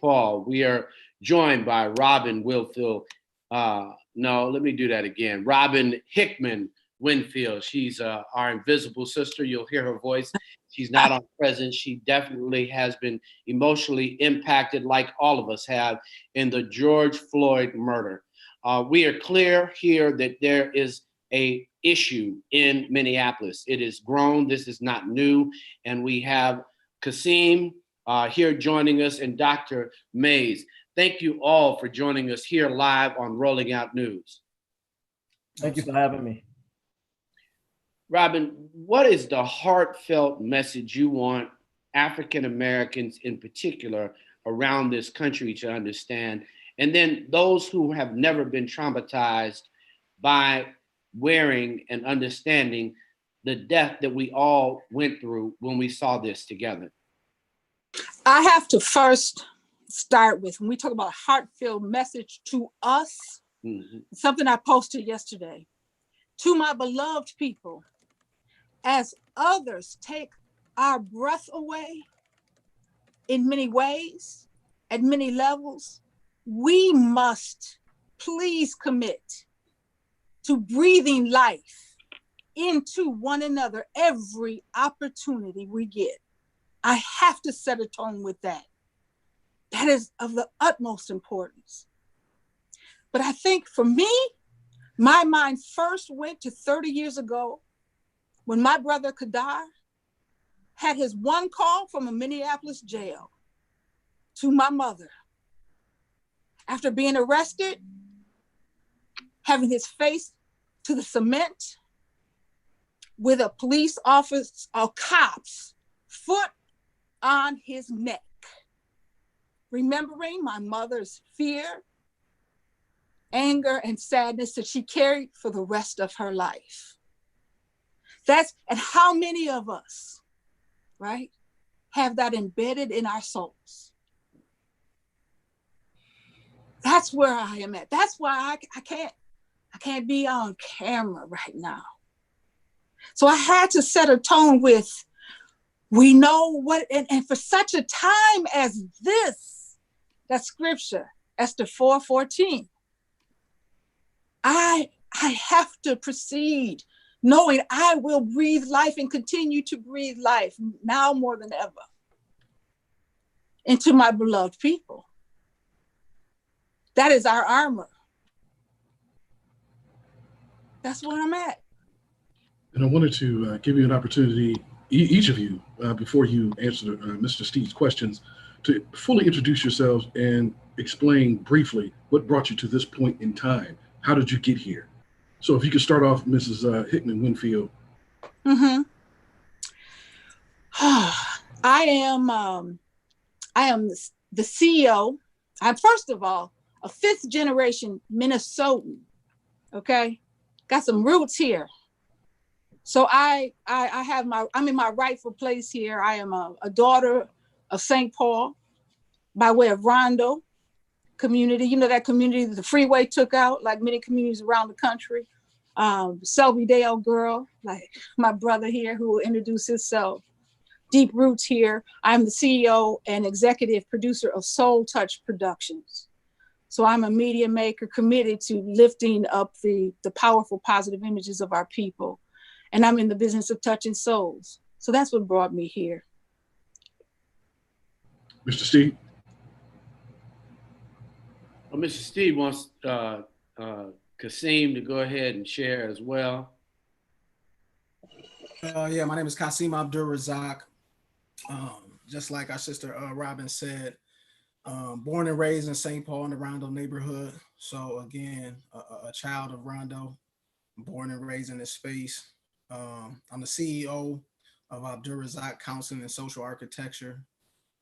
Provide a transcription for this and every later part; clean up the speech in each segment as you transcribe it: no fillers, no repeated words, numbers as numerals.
Paul. We are joined by Robin Wilfield. No, let me do that again. Robin Hickman Winfield. She's our invisible sister. You'll hear her voice. She's not on present. She definitely has been emotionally impacted, like all of us have, in the George Floyd murder. We are clear here that there is a issue in Minneapolis. It is grown. This is not new. And we have Kasim here joining us and Dr. Mays. Thank you all for joining us here live on Rolling Out News. Thank you for having me. Robin, what is the heartfelt message you want African Americans in particular around this country to understand? And then those who have never been traumatized by wearing and understanding the death that we all went through when we saw this together. I have to first start with, when we talk about a heartfelt message to us, something I posted yesterday. To my beloved people, as others take our breath away in many ways, at many levels, we must please commit to breathing life into one another every opportunity we get. I have to set a tone with that. That is of the utmost importance. But I think for me, my mind first went to 30 years ago when my brother Kadar had his one call from a Minneapolis jail to my mother. After being arrested, having his face to the cement with a police officer, cops foot on his neck, remembering my mother's fear, anger, and sadness that she carried for the rest of her life. And how many of us, right, have that embedded in our souls? That's where I am at. That's why I can't be on camera right now. So I had to set a tone with, we know what, and for such a time as this, that scripture, Esther 4:14, I have to proceed knowing I will breathe life and continue to breathe life now more than ever into my beloved people. That is our armor. That's where I'm at. And I wanted to give you an opportunity, each of you, before you answer Mr. Steve's questions, to fully introduce yourselves and explain briefly what brought you to this point in time. How did you get here? So if you could start off, Mrs. Hickman Winfield. I am the CEO. I'm, first of all, a fifth generation Minnesotan. Okay, got some roots here. So I'm in my rightful place here. I am a daughter of St. Paul by way of Rondo community. You know, that community that the freeway took out, like many communities around the country. Selby Dale girl, like my brother here who will introduce himself. Deep roots here. I'm the CEO and executive producer of Soul Touch Productions. So I'm a media maker committed to lifting up the powerful, positive images of our people. And I'm in the business of touching souls. So that's what brought me here. Mr. Steve? Well, Mr. Steve wants Kasim to go ahead and share as well. Yeah, my name is Kasim Abdur Razak. Just like our sister Robin said, born and raised in St. Paul in the Rondo neighborhood. So again, a child of Rondo, born and raised in this space. I'm the CEO of Abdur Razak Counseling and Social Architecture.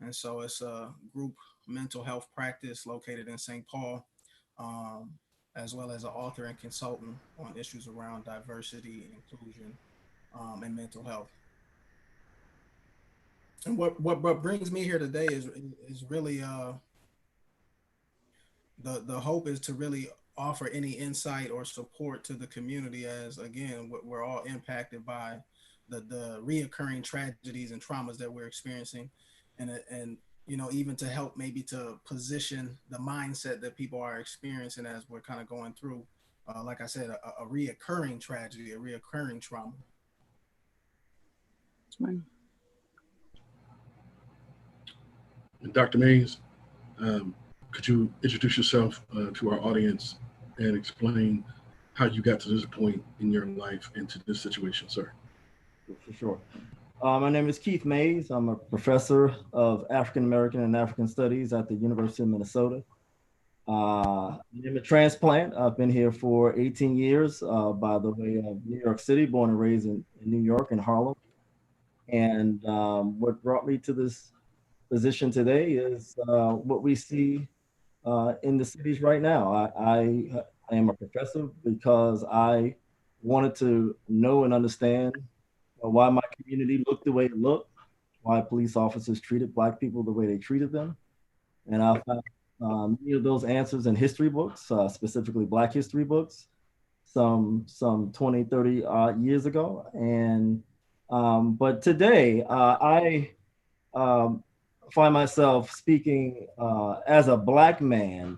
And so it's a group mental health practice located in St. Paul, as well as an author and consultant on issues around diversity and inclusion and mental health. And what brings me here today is really the hope is to really offer any insight or support to the community, as again we're all impacted by the reoccurring tragedies and traumas that we're experiencing, and even to help maybe to position the mindset that people are experiencing as we're kind of going through, like I said, a reoccurring tragedy, a reoccurring trauma. Right. Dr. Mays, could you introduce yourself to our audience and explain how you got to this point in your life and to this situation, sir? For sure. My name is Keith Mays. I'm a professor of African American and African Studies at the University of Minnesota. I'm a transplant. I've been here for 18 years by the way of New York City, born and raised in New York in Harlem. And what brought me to this position today is what we see in the cities right now. I am a professor because I wanted to know and understand why my community looked the way it looked, why police officers treated Black people the way they treated them. And I found many of those answers in history books, specifically Black history books, some 20, 30 years ago. And but today I find myself speaking as a Black man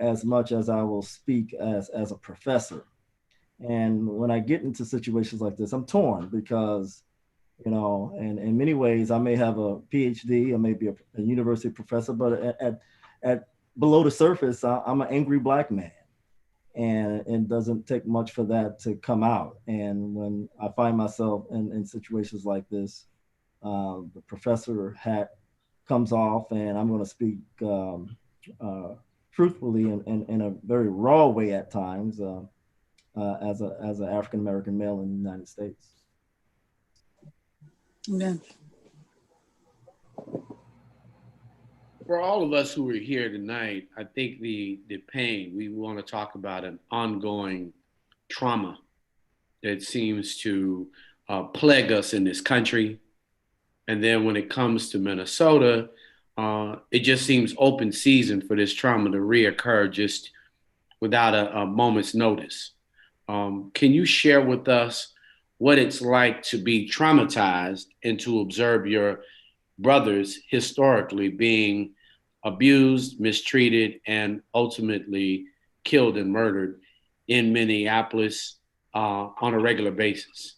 as much as I will speak as a professor. And when I get into situations like this, I'm torn because, and in many ways, I may have a PhD, I may be a university professor, but at below the surface, I'm an angry Black man. And it doesn't take much for that to come out. And when I find myself in situations like this, the professor hat comes off, and I'm going to speak truthfully in a very raw way at times as an African American male in the United States. Amen. For all of us who are here tonight, I think the pain, we want to talk about an ongoing trauma that seems to plague us in this country. And then when it comes to Minnesota, it just seems open season for this trauma to reoccur just without a moment's notice. Can you share with us what it's like to be traumatized and to observe your brothers historically being abused, mistreated, and ultimately killed and murdered in Minneapolis on a regular basis?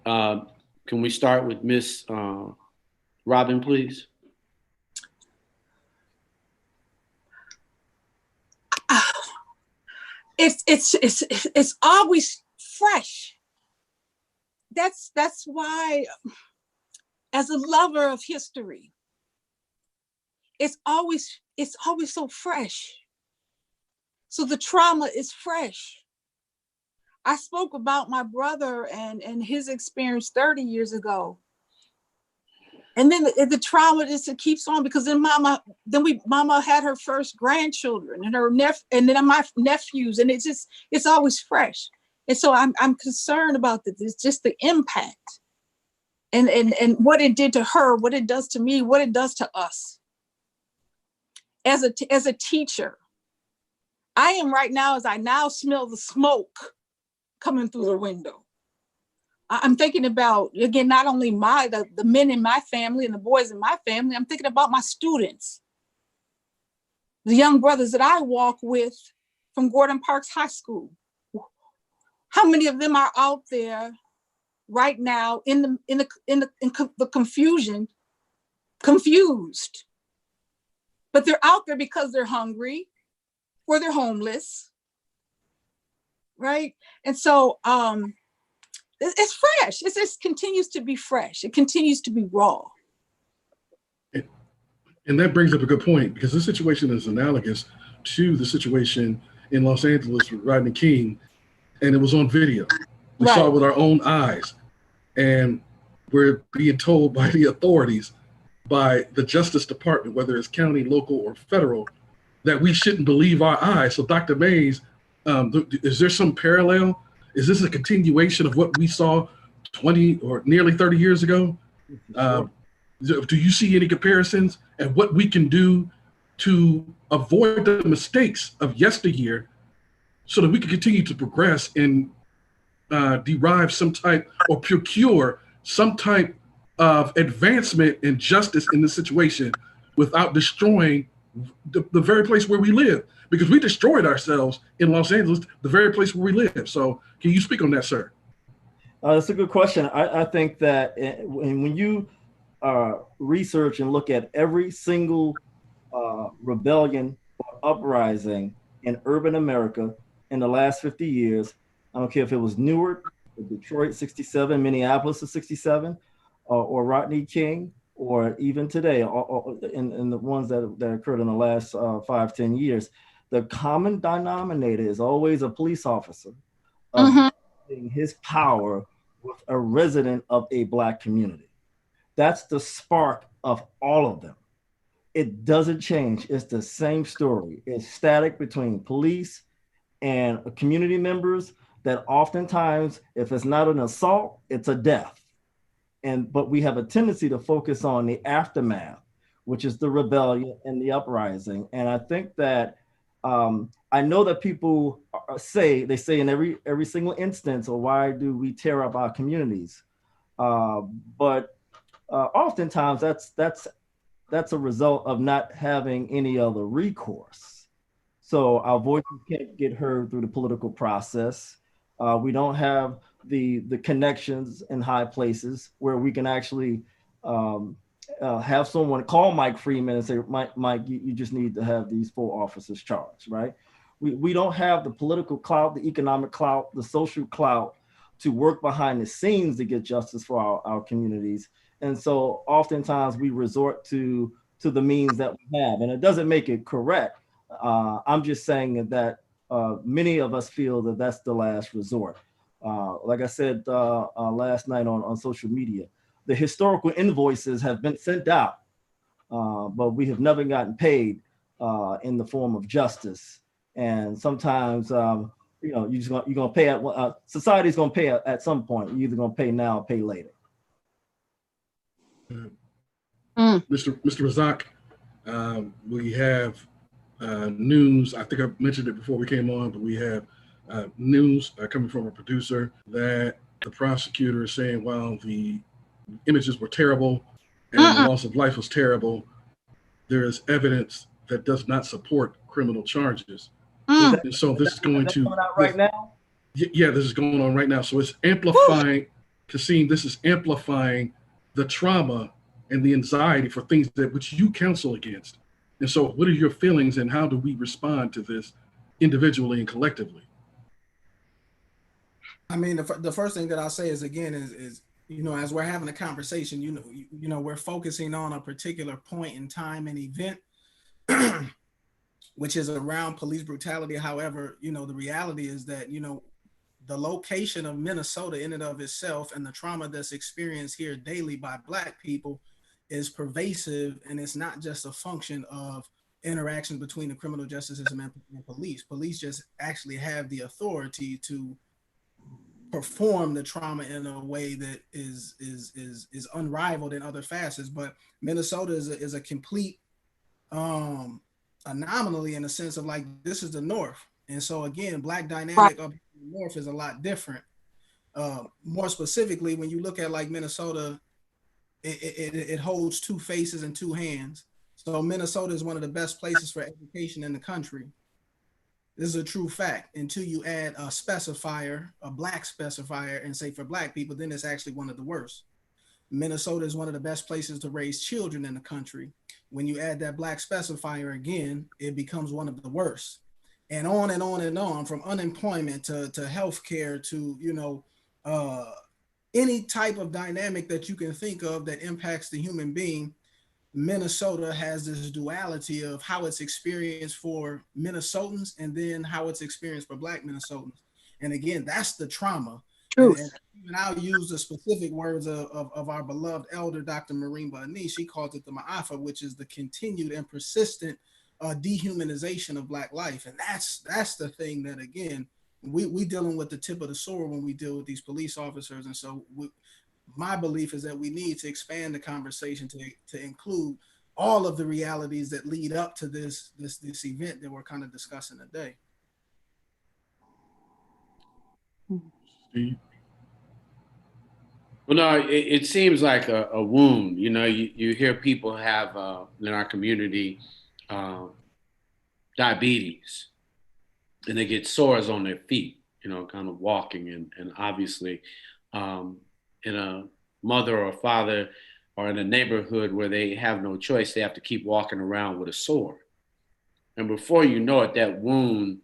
Can we start with Miss Robin, please? It's always fresh. That's why, as a lover of history, it's always so fresh. So the trauma is fresh. I spoke about my brother and his experience 30 years ago. And then the trauma just keeps on, because then Mama had her first grandchildren and and then my nephews, and it's always fresh. And so I'm concerned about this. It's just the impact and what it did to her, what it does to me, what it does to us. As a teacher, I am right now, as I now smell the smoke coming through the window. I'm thinking about, again, not only the men in my family and the boys in my family, I'm thinking about my students, the young brothers that I walk with from Gordon Parks High School. How many of them are out there right now in the confusion, confused? But they're out there because they're hungry or they're homeless, right? And so it's fresh. It just continues to be fresh. It continues to be raw. And that brings up a good point, because this situation is analogous to the situation in Los Angeles with Rodney King, and it was on video. We saw it with our own eyes, and we're being told by the authorities, by the Justice Department, whether it's county, local, or federal, that we shouldn't believe our eyes. So Dr. Mays, is there some parallel? Is this a continuation of what we saw 20 or nearly 30 years ago? Sure. Do you see any comparisons, and what we can do to avoid the mistakes of yesteryear so that we can continue to progress and derive some type or procure some type of advancement and justice in this situation without destroying the very place where we live, because we destroyed ourselves in Los Angeles, the very place where we live. So can you speak on that, sir? That's a good question. I think that when you research and look at every single rebellion or uprising in urban America in the last 50 years, I don't care if it was Newark, Detroit 67, Minneapolis of 67, or Rodney King, or even today, in the ones that occurred in the last 5-10 years, the common denominator is always a police officer his power with a resident of a Black community. That's the spark of all of them. It doesn't change. It's the same story. It's static between police and community members that oftentimes, if it's not an assault, it's a death. But we have a tendency to focus on the aftermath, which is the rebellion and the uprising. And I think that I know that people say in every single instance, or why do we tear up our communities? But oftentimes that's a result of not having any other recourse. So our voices can't get heard through the political process. We don't have the connections in high places where we can actually have someone call Mike Freeman and say, Mike, you just need to have these 4 officers charged, right? We don't have the political clout, the economic clout, the social clout to work behind the scenes to get justice for our communities. And so oftentimes we resort to the means that we have, and it doesn't make it correct. I'm just saying that many of us feel that that's the last resort. Like I said last night on social media, the historical invoices have been sent out, but we have never gotten paid in the form of justice. And sometimes, you're gonna pay at society's gonna pay at some point. You're either gonna pay now or pay later. Mr. Razak, we have news. I think I mentioned it before we came on, but we have news coming from a producer that the prosecutor is saying, while the images were terrible and the loss of life was terrible, there is evidence that does not support criminal charges. And so this is going to right now. Yeah, this is going on right now. So it's amplifying, Kasim, this is amplifying the trauma and the anxiety for things that which you counsel against. And so what are your feelings, and how do we respond to this individually and collectively? I mean, the first thing that I'll say is, again, is as we're having a conversation, we're focusing on a particular point in time and event, which is around police brutality. However, the reality is that, the location of Minnesota in and of itself and the trauma that's experienced here daily by Black people is pervasive, and it's not just a function of interaction between the criminal justice system and police. Police just actually have the authority to perform the trauma in a way that is unrivaled in other facets. But Minnesota is a complete anomaly in the sense of, like, this is the North, and so again, Black dynamic up in the North is a lot different. More specifically, when you look at, like, Minnesota, it holds 2 faces and 2 hands. So Minnesota is one of the best places for education in the country. This is a true fact. Until you add a specifier, a Black specifier, and say for Black people, then it's actually one of the worst. Minnesota is one of the best places to raise children in the country. When you add that Black specifier again, it becomes one of the worst. And on and on and on, from unemployment to healthcare to, any type of dynamic that you can think of that impacts the human being. Minnesota has this duality of how it's experienced for Minnesotans and then how it's experienced for Black Minnesotans. And again, that's the trauma. And I'll use the specific words of our beloved elder, Dr. Marimba Ani. She calls it the Ma'afa, which is the continued and persistent dehumanization of Black life. And that's the thing that, again, we dealing with the tip of the sword when we deal with these police officers. And so my belief is that we need to expand the conversation to include all of the realities that lead up to this event that we're kind of discussing today. Steve? Well, no, it seems like a wound. You know, you hear people have in our community uh, diabetes, and they get sores on their feet, you know, kind of walking. And obviously, um, in a mother or father or in a neighborhood where they have no choice, they have to keep walking around with a sore. And before you know it, that wound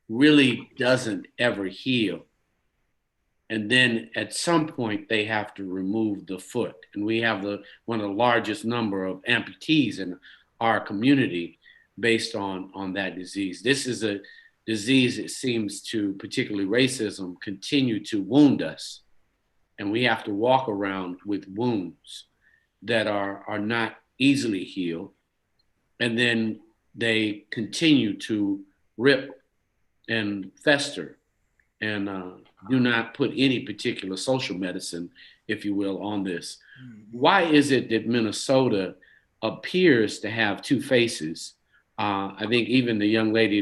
really doesn't ever heal. And then at some point, they have to remove the foot. And we have one of the largest number of amputees in our community based on that disease. This is a disease, it seems to, particularly racism, continue to wound us. And we have to walk around with wounds that are not easily healed. And then they continue to rip and fester and do not put any particular social medicine, if you will, on this. Why is it that Minnesota appears to have two faces? I think even the young lady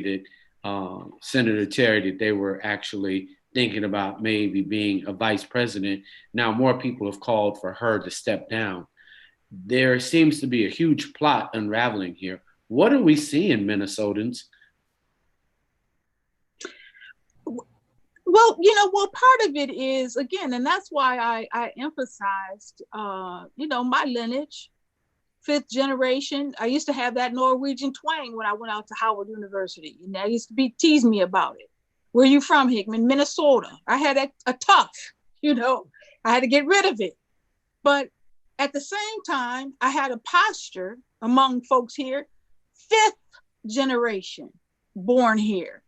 that Senator Terry, that they were actually thinking about maybe being a vice president. Now more people have called for her to step down. There seems to be a huge plot unraveling here. What are we seeing, Minnesotans? Well, part of it is, again, and that's why I emphasized, my lineage, fifth generation. I used to have that Norwegian twang when I went out to Howard University, and that used to tease me about it. Where are you from, Hickman? Minnesota. I had a tough, I had to get rid of it. But at the same time, I had a posture among folks here, fifth generation, born here.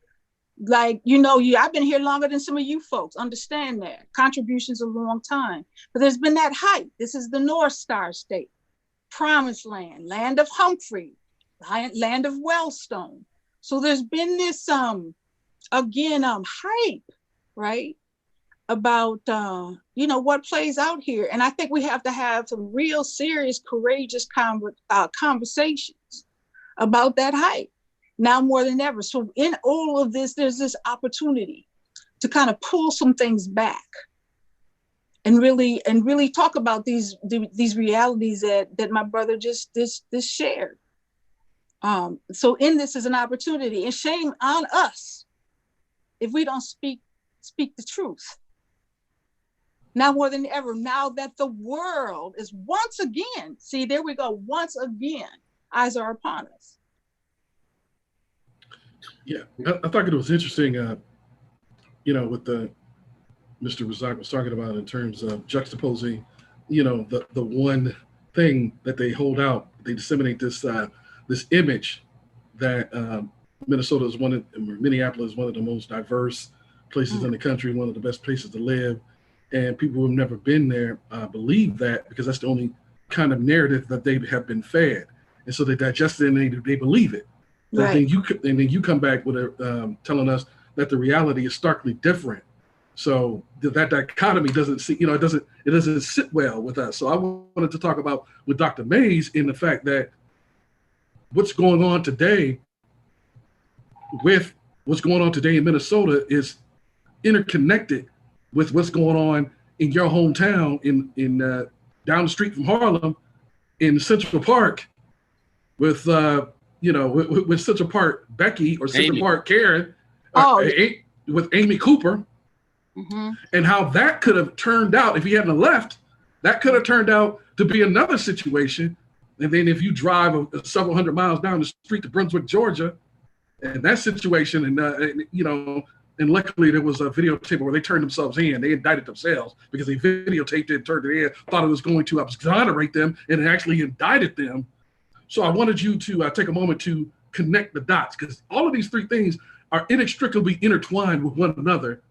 Like, I've been here longer than some of you folks. Understand that. Contributions a long time. But there's been that hype. This is the North Star State, Promised Land, land of Humphrey, land of Wellstone. So there's been this, hype, right? About, what plays out here. And I think we have to have some real serious, courageous conversations about that hype. Now more than ever. So in all of this, there's this opportunity to kind of pull some things back and really talk about these realities that my brother just shared. So in this is an opportunity, and shame on us if we don't speak the truth. Now more than ever, now that the world is once again, see, there we go, once again, eyes are upon us. Yeah, I thought it was interesting, what the Mr. Razak was talking about in terms of juxtaposing, the one thing that they hold out. They disseminate this image that Minnesota is Minneapolis is one of the most diverse places in the country, one of the best places to live, and people who have never been there believe that because that's the only kind of narrative that they have been fed, and so they digest it and they believe it. Right. And then you come back with telling us that the reality is starkly different. So that dichotomy doesn't see, it doesn't sit well with us. So I wanted to talk about with Dr. Mays in the fact that what's going on today in Minnesota is interconnected with what's going on in your hometown in down the street from Harlem in Central Park with with Central Park Becky or Central Park Karen, with Amy Cooper, and how that could have turned out if he hadn't left. That could have turned out to be another situation. And then if you drive several hundred miles down the street to Brunswick, Georgia, and that situation, and luckily there was a videotape where they turned themselves in. They indicted themselves because they videotaped it, turned it in, thought it was going to exonerate them, and it actually indicted them. So I wanted you to take a moment to connect the dots because all of these three things are inextricably intertwined with one another.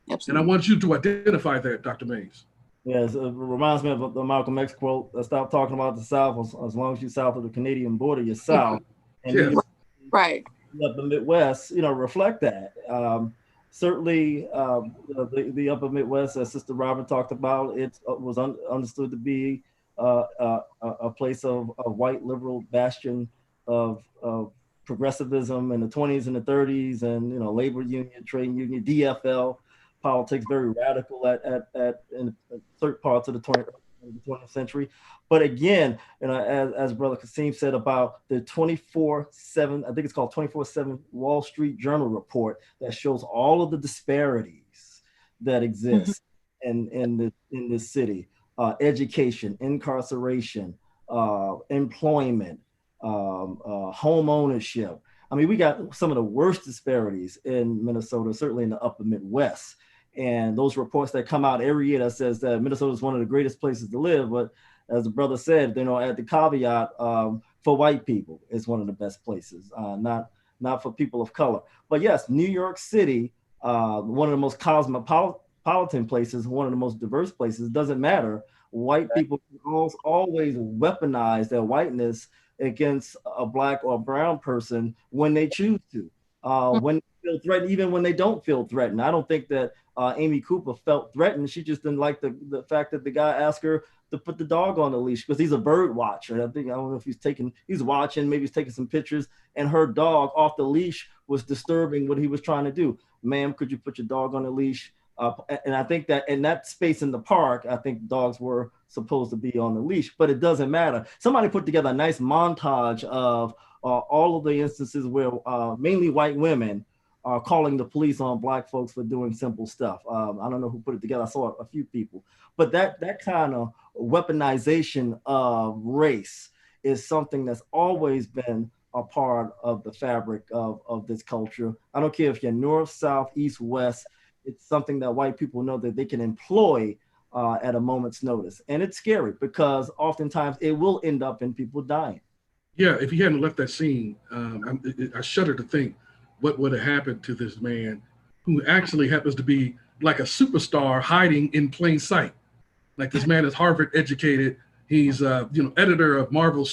Absolutely. And I want you to identify that, Dr. Mays. Yes, it reminds me of the Malcolm X quote, stop talking about the South as long as you're south of the Canadian border, you're south. And yes. Right. The Midwest, reflect that. Certainly, the upper Midwest, as Sister Robin talked about, it was understood to be a place of a white liberal bastion of progressivism in the 20s and the 30s, and labor union, trade union, DFL. politics, very radical in certain parts of the 20th century. But again, as Brother Kasim said about the 24/7, I think it's called 24/7 Wall Street Journal report that shows all of the disparities that exist in this city, education, incarceration, employment, home ownership. I mean, we got some of the worst disparities in Minnesota, certainly in the upper Midwest. And those reports that come out every year that says that Minnesota is one of the greatest places to live. But as the brother said, at the caveat, for white people, it's one of the best places, not for people of color. But yes, New York City, one of the most cosmopolitan places, one of the most diverse places, doesn't matter. White people always weaponize their whiteness against a Black or brown person when they choose to, when they feel threatened, even when they don't feel threatened. I don't think that Amy Cooper felt threatened. She just didn't like the fact that the guy asked her to put the dog on the leash because he's a bird watcher. I don't know if he's watching, maybe he's taking some pictures, and her dog off the leash was disturbing what he was trying to do. Ma'am, could you put your dog on the leash? And I think that in that space in the park, I think dogs were supposed to be on the leash, but it doesn't matter. Somebody put together a nice montage of all of the instances where mainly white women are calling the police on Black folks for doing simple stuff. I don't know who put it together. I saw a few people, but that kind of weaponization of race is something that's always been a part of the fabric of this culture. I don't care if you're north, south, east, west. It's something that white people know that they can employ at a moment's notice. And it's scary because oftentimes it will end up in people dying. Yeah, if he hadn't left that scene, I shudder to think what would have happened to this man who actually happens to be like a superstar hiding in plain sight. Like this man is Harvard educated. He's editor of Marvel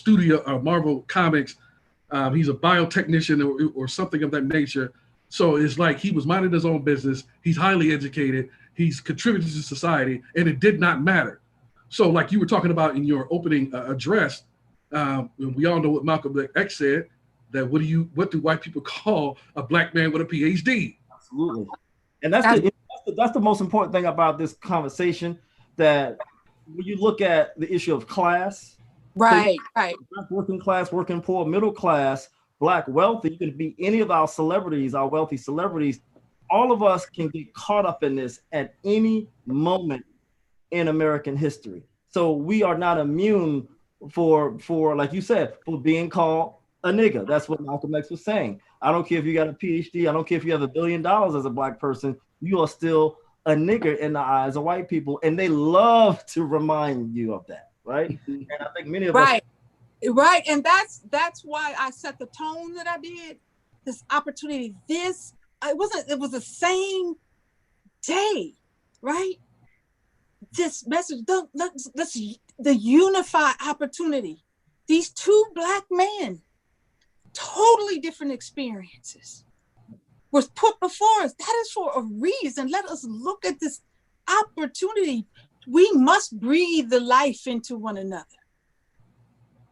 Comics. He's a biotechnician or something of that nature. So it's like he was minding his own business. He's highly educated. He's contributed to society, and it did not matter. So like you were talking about in your opening address, we all know what Malcolm X said, that what do white people call a Black man with a PhD? Absolutely. And that's the most important thing about this conversation, that when you look at the issue of class, right. Working class, working poor, middle class, Black, wealthy, you can be any of our celebrities, our wealthy celebrities. All of us can get caught up in this at any moment in American history. So we are not immune for like you said, for being called a nigger. That's what Malcolm X was saying. I don't care if you got a PhD. I don't care if you have $1 billion as a Black person. You are still a nigger in the eyes of white people, and they love to remind you of that, right? And I think many of us. Right, and that's why I set the tone that I did. This opportunity, it was the same day, right? This message, the unified opportunity. These two Black men, totally different experiences, was put before us. That is for a reason. Let us look at this opportunity. We must breathe the life into one another.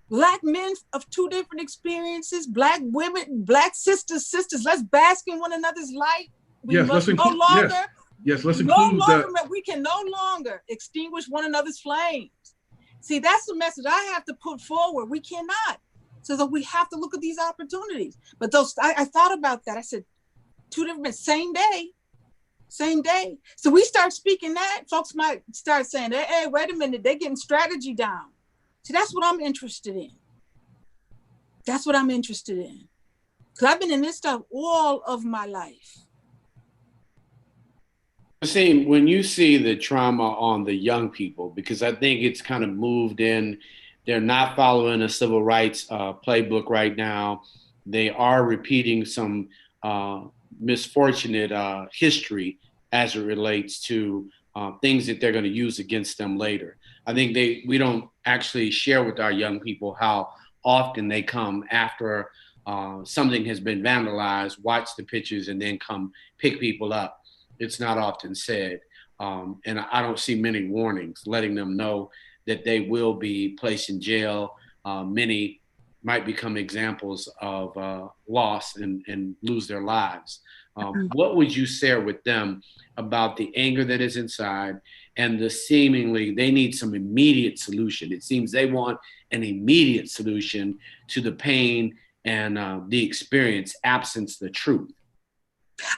Black men of two different experiences, Black women, Black sisters, let's bask in one another's light. We can no longer extinguish one another's flames. See, that's the message I have to put forward. We cannot. So that we have to look at these opportunities. But I thought about that. I said, two different, same day. So we start speaking that, folks might start saying, hey, wait a minute, they're getting strategy down. See, that's what I'm interested in. Because I've been in this stuff all of my life. See, when you see the trauma on the young people, because I think it's kind of moved in, they're not following a civil rights playbook right now. They are repeating some misfortunate history as it relates to things that they're going to use against them later. I think we don't actually share with our young people how often they come after something has been vandalized, watch the pictures, and then come pick people up. It's not often said. And I don't see many warnings letting them know that they will be placed in jail. Many might become examples of loss and lose their lives. What would you share with them about the anger that is inside and the seemingly they need some immediate solution? It seems they want an immediate solution to the pain and the experience, absence the truth.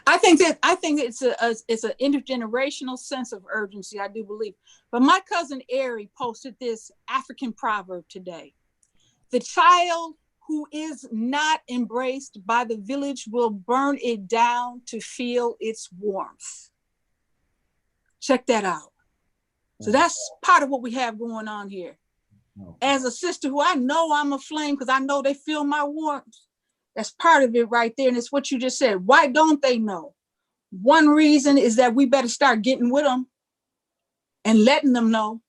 I think it's an intergenerational sense of urgency. I do believe. But my cousin Ari posted this African proverb today: "The child who is not embraced by the village will burn it down to feel its warmth." Check that out. So that's part of what we have going on here. As a sister who I know I'm a flame because I know they feel my warmth. That's part of it right there. And it's what you just said. Why don't they know? One reason is that we better start getting with them and letting them know.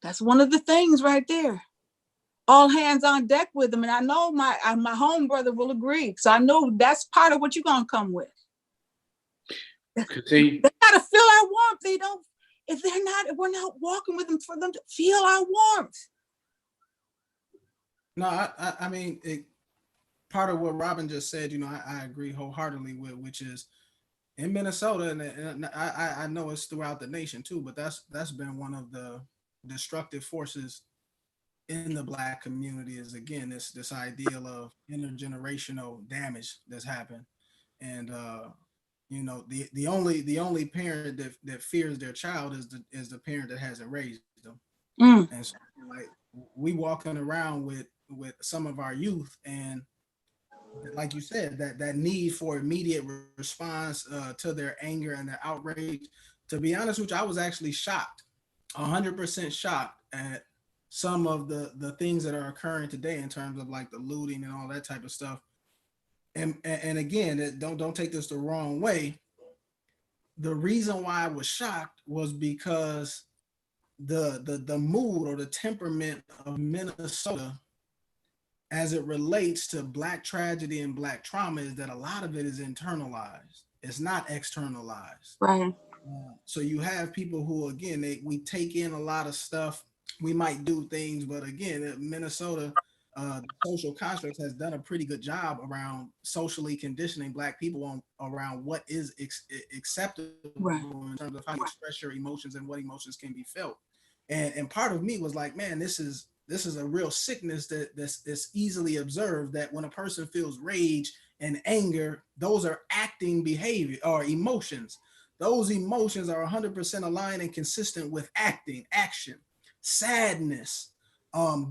That's one of the things right there. All hands on deck with them. And I know my home brother will agree. So I know that's part of what you're going to come with. They got to feel our warmth. They don't, if we're not walking with them for them to feel our warmth. No, I mean, part of what Robin just said, I agree wholeheartedly with, which is in Minnesota, and I know it's throughout the nation too, but that's been one of the destructive forces in the Black community is, again, this ideal of intergenerational damage that's happened. And the only parent that fears their child is the parent that hasn't raised them. And so, like, we walking around with some of our youth, and like you said, that need for immediate response to their anger and their outrage. To be honest with you, I was actually shocked, 100% shocked at some of the things that are occurring today in terms of like the looting and all that type of stuff. And again, don't take this the wrong way. The reason why I was shocked was because the mood or the temperament of Minnesota as it relates to Black tragedy and Black trauma is that a lot of it is internalized. It's not externalized. Right. So you have people who, again, we take in a lot of stuff. We might do things, but again, Minnesota, the social construct has done a pretty good job around socially conditioning Black people around what is acceptable in terms of how you express your emotions and what emotions can be felt. And part of me was like, man, this is a real sickness that's easily observed, that when a person feels rage and anger, those are acting behavior or emotions. Those emotions are 100% aligned and consistent with action, sadness,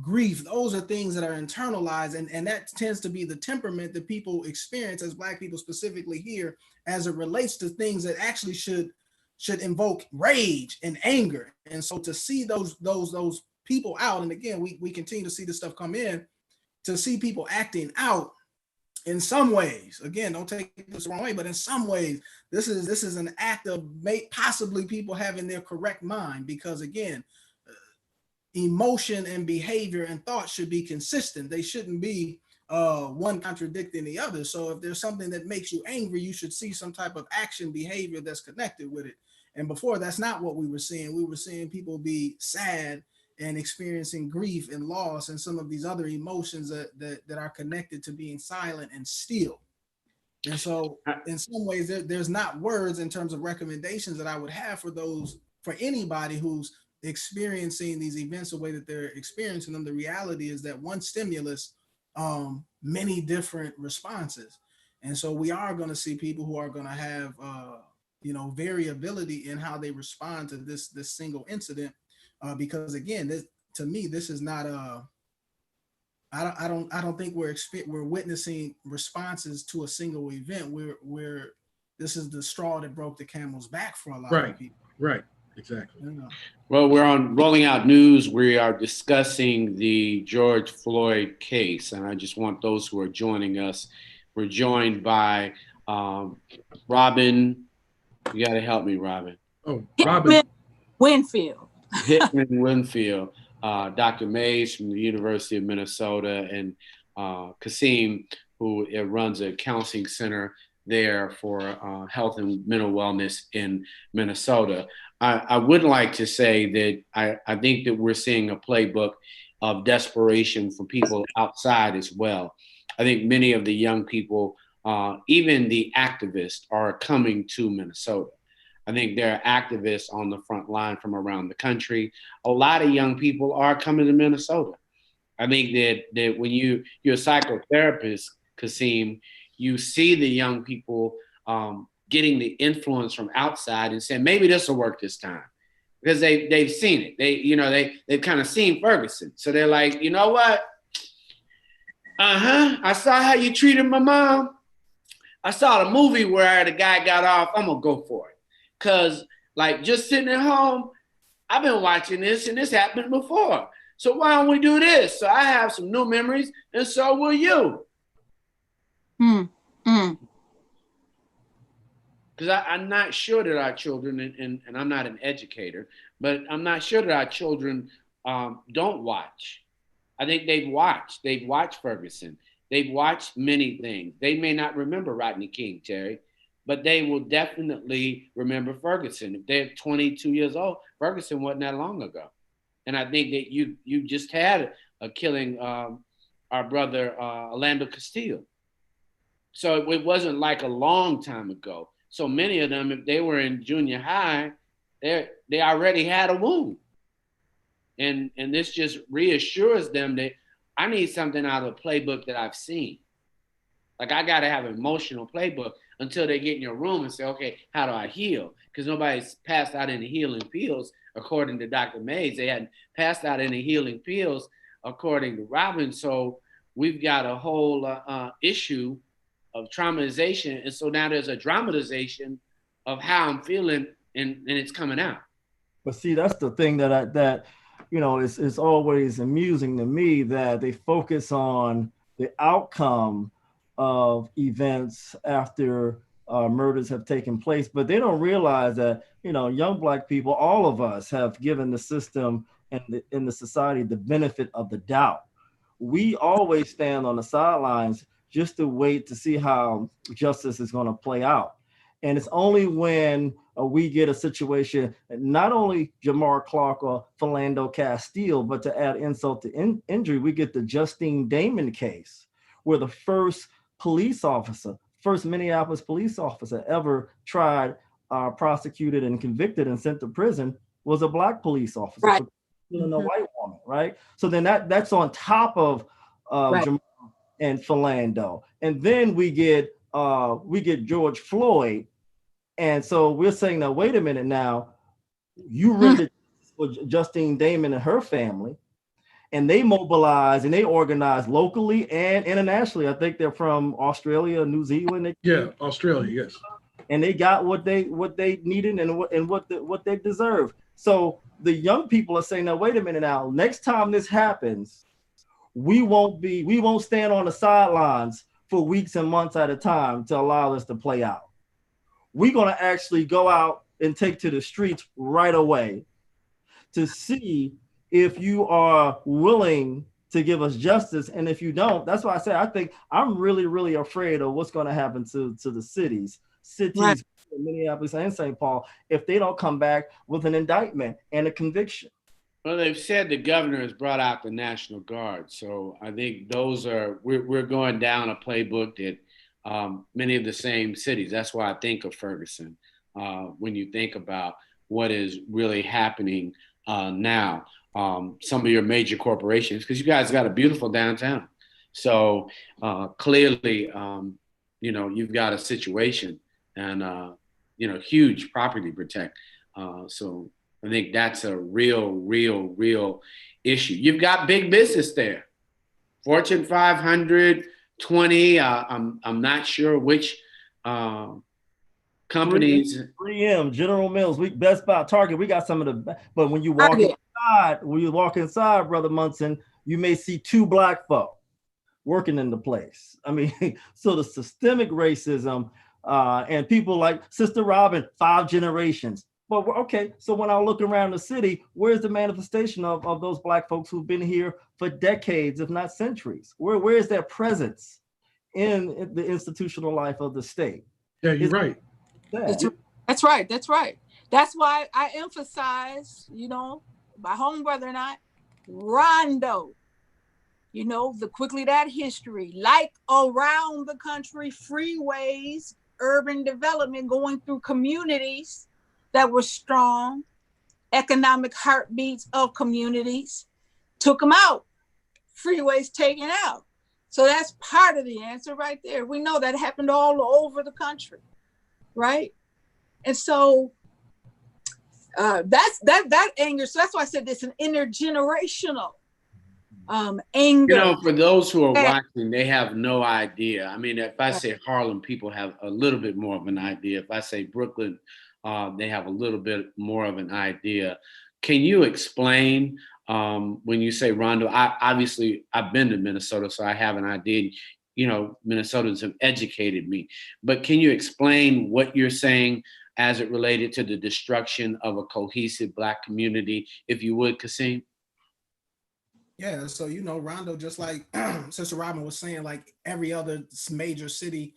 grief. Those are things that are internalized, and that tends to be the temperament that people experience as Black people specifically here, as it relates to things that actually should invoke rage and anger. And so to see those people out, and again, we continue to see this stuff come in, to see people acting out in some ways, again, don't take this the wrong way, but in some ways, this is an act of possibly people having their correct mind, because again, emotion and behavior and thought should be consistent. They shouldn't be one contradicting the other. So if there's something that makes you angry, you should see some type of action behavior that's connected with it. And before, that's not what we were seeing. We were seeing people be sad and experiencing grief and loss and some of these other emotions that are connected to being silent and still. And so in some ways, there's not words in terms of recommendations that I would have for anybody who's experiencing these events the way that they're experiencing them. The reality is that one stimulus, many different responses. And so we are going to see people who are going to have variability in how they respond to this single incident, because again, to me, this is not I don't think we're witnessing responses to a single event. This is the straw that broke the camel's back for a lot of people. Right. Exactly. Well, we're on Rolling Out News. We are discussing the George Floyd case, and I just want those who are joining us. We're joined by Robin. You got to help me, Robin. Oh, Robin Winfield. Hickman Winfield, Dr. Mays from the University of Minnesota, and Kasim, who runs a counseling center there for health and mental wellness in Minnesota. I would like to say that I think that we're seeing a playbook of desperation from people outside as well. I think many of the young people even the activists are coming to Minnesota. I think there are activists on the front line from around the country. A lot of young people are coming to Minnesota. I think that when you're a psychotherapist, Kasim, you see the young people getting the influence from outside and saying, maybe this will work this time. Because they've seen it. They've kind of seen Ferguson. So they're like, you know what? I saw how you treated my mom. I saw the movie where the guy got off. I'm gonna go for it. Cause like just sitting at home, I've been watching this and this happened before. So why don't we do this? So I have some new memories and so will you. Because I'm not sure that our children, and I'm not an educator, but I'm not sure that our children don't watch. I think they've watched. They've watched Ferguson. They've watched many things. They may not remember Rodney King, Terry, but they will definitely remember Ferguson. If they're 22 years old, Ferguson wasn't that long ago. And I think that you just had a killing our brother Orlando Castillo. So it wasn't like a long time ago. So many of them, if they were in junior high, they already had a wound. And this just reassures them that I need something out of a playbook that I've seen. Like I got to have an emotional playbook until they get in your room and say, okay, how do I heal? Because nobody's passed out any healing pills, according to Dr. Mays. They hadn't passed out any healing pills, according to Robin. So we've got a whole issue of traumatization. And so now there's a dramatization of how I'm feeling and it's coming out. But see, that's the thing that it's always amusing to me that they focus on the outcome of events after murders have taken place, but they don't realize that, young Black people, all of us have given the system and in the society the benefit of the doubt. We always stand on the sidelines just to wait to see how justice is going to play out. And it's only when we get a situation, not only Jamar Clark or Philando Castile, but to add insult to injury, we get the Justine Damon case, where the first Minneapolis police officer ever tried, prosecuted and convicted and sent to prison was a Black police officer, right. killing a white woman, right? So then that's on top of right. Jamar and Philando. And then we get George Floyd. And so we're saying, now, wait a minute now, you rendered for Justine Damon and her family, and they mobilize and they organize locally and internationally. I think they're from Australia, New Zealand. Yeah, Australia, yes. And they got what they needed and what they deserve. So the young people are saying, now, wait a minute now, next time this happens, we won't stand on the sidelines for weeks and months at a time to allow this to play out. We're going to actually go out and take to the streets right away to see if you are willing to give us justice. And if you don't, that's why I say, I think I'm really, really afraid of what's going to happen to the cities, right. Minneapolis and St. Paul, if they don't come back with an indictment and a conviction. Well, they've said the governor has brought out the National Guard. So I think we're going down a playbook that many of the same cities. That's why I think of Ferguson when you think about what is really happening now. Some of your major corporations, because you guys got a beautiful downtown. So clearly, you've got a situation and, huge property protect. So I think that's a real issue. You've got big business there. Fortune 500, 20. I'm not sure which companies. 3M, General Mills, Best Buy, Target. We got some of the. But when you walk inside, Brother Munson, you may see 2 Black folk working in the place. I mean, so the systemic racism and people like Sister Robin, 5 generations. But okay, so when I look around the city, where's the manifestation of those Black folks who've been here for decades, if not centuries? Where is their presence in the institutional life of the state? Yeah, you're right. That's right. That's why I emphasize, my home brother and I, Rondo. You know, quickly that history, like around the country, freeways, urban development going through communities that were strong, economic heartbeats of communities, took them out, freeways taken out. So that's part of the answer right there. We know that happened all over the country, right? And so that anger. So that's why I said it's an intergenerational anger. You know, for those who are watching, they have no idea. I mean, if I say Harlem, people have a little bit more of an idea. If I say Brooklyn, they have a little bit more of an idea. Can you explain when you say Rondo? Obviously, I've been to Minnesota, so I have an idea. You know, Minnesotans have educated me. But can you explain what you're saying as it related to the destruction of a cohesive Black community, if you would, Kasim? Yeah, so, you know, Rondo, just like Sister Robin was saying, like every other major city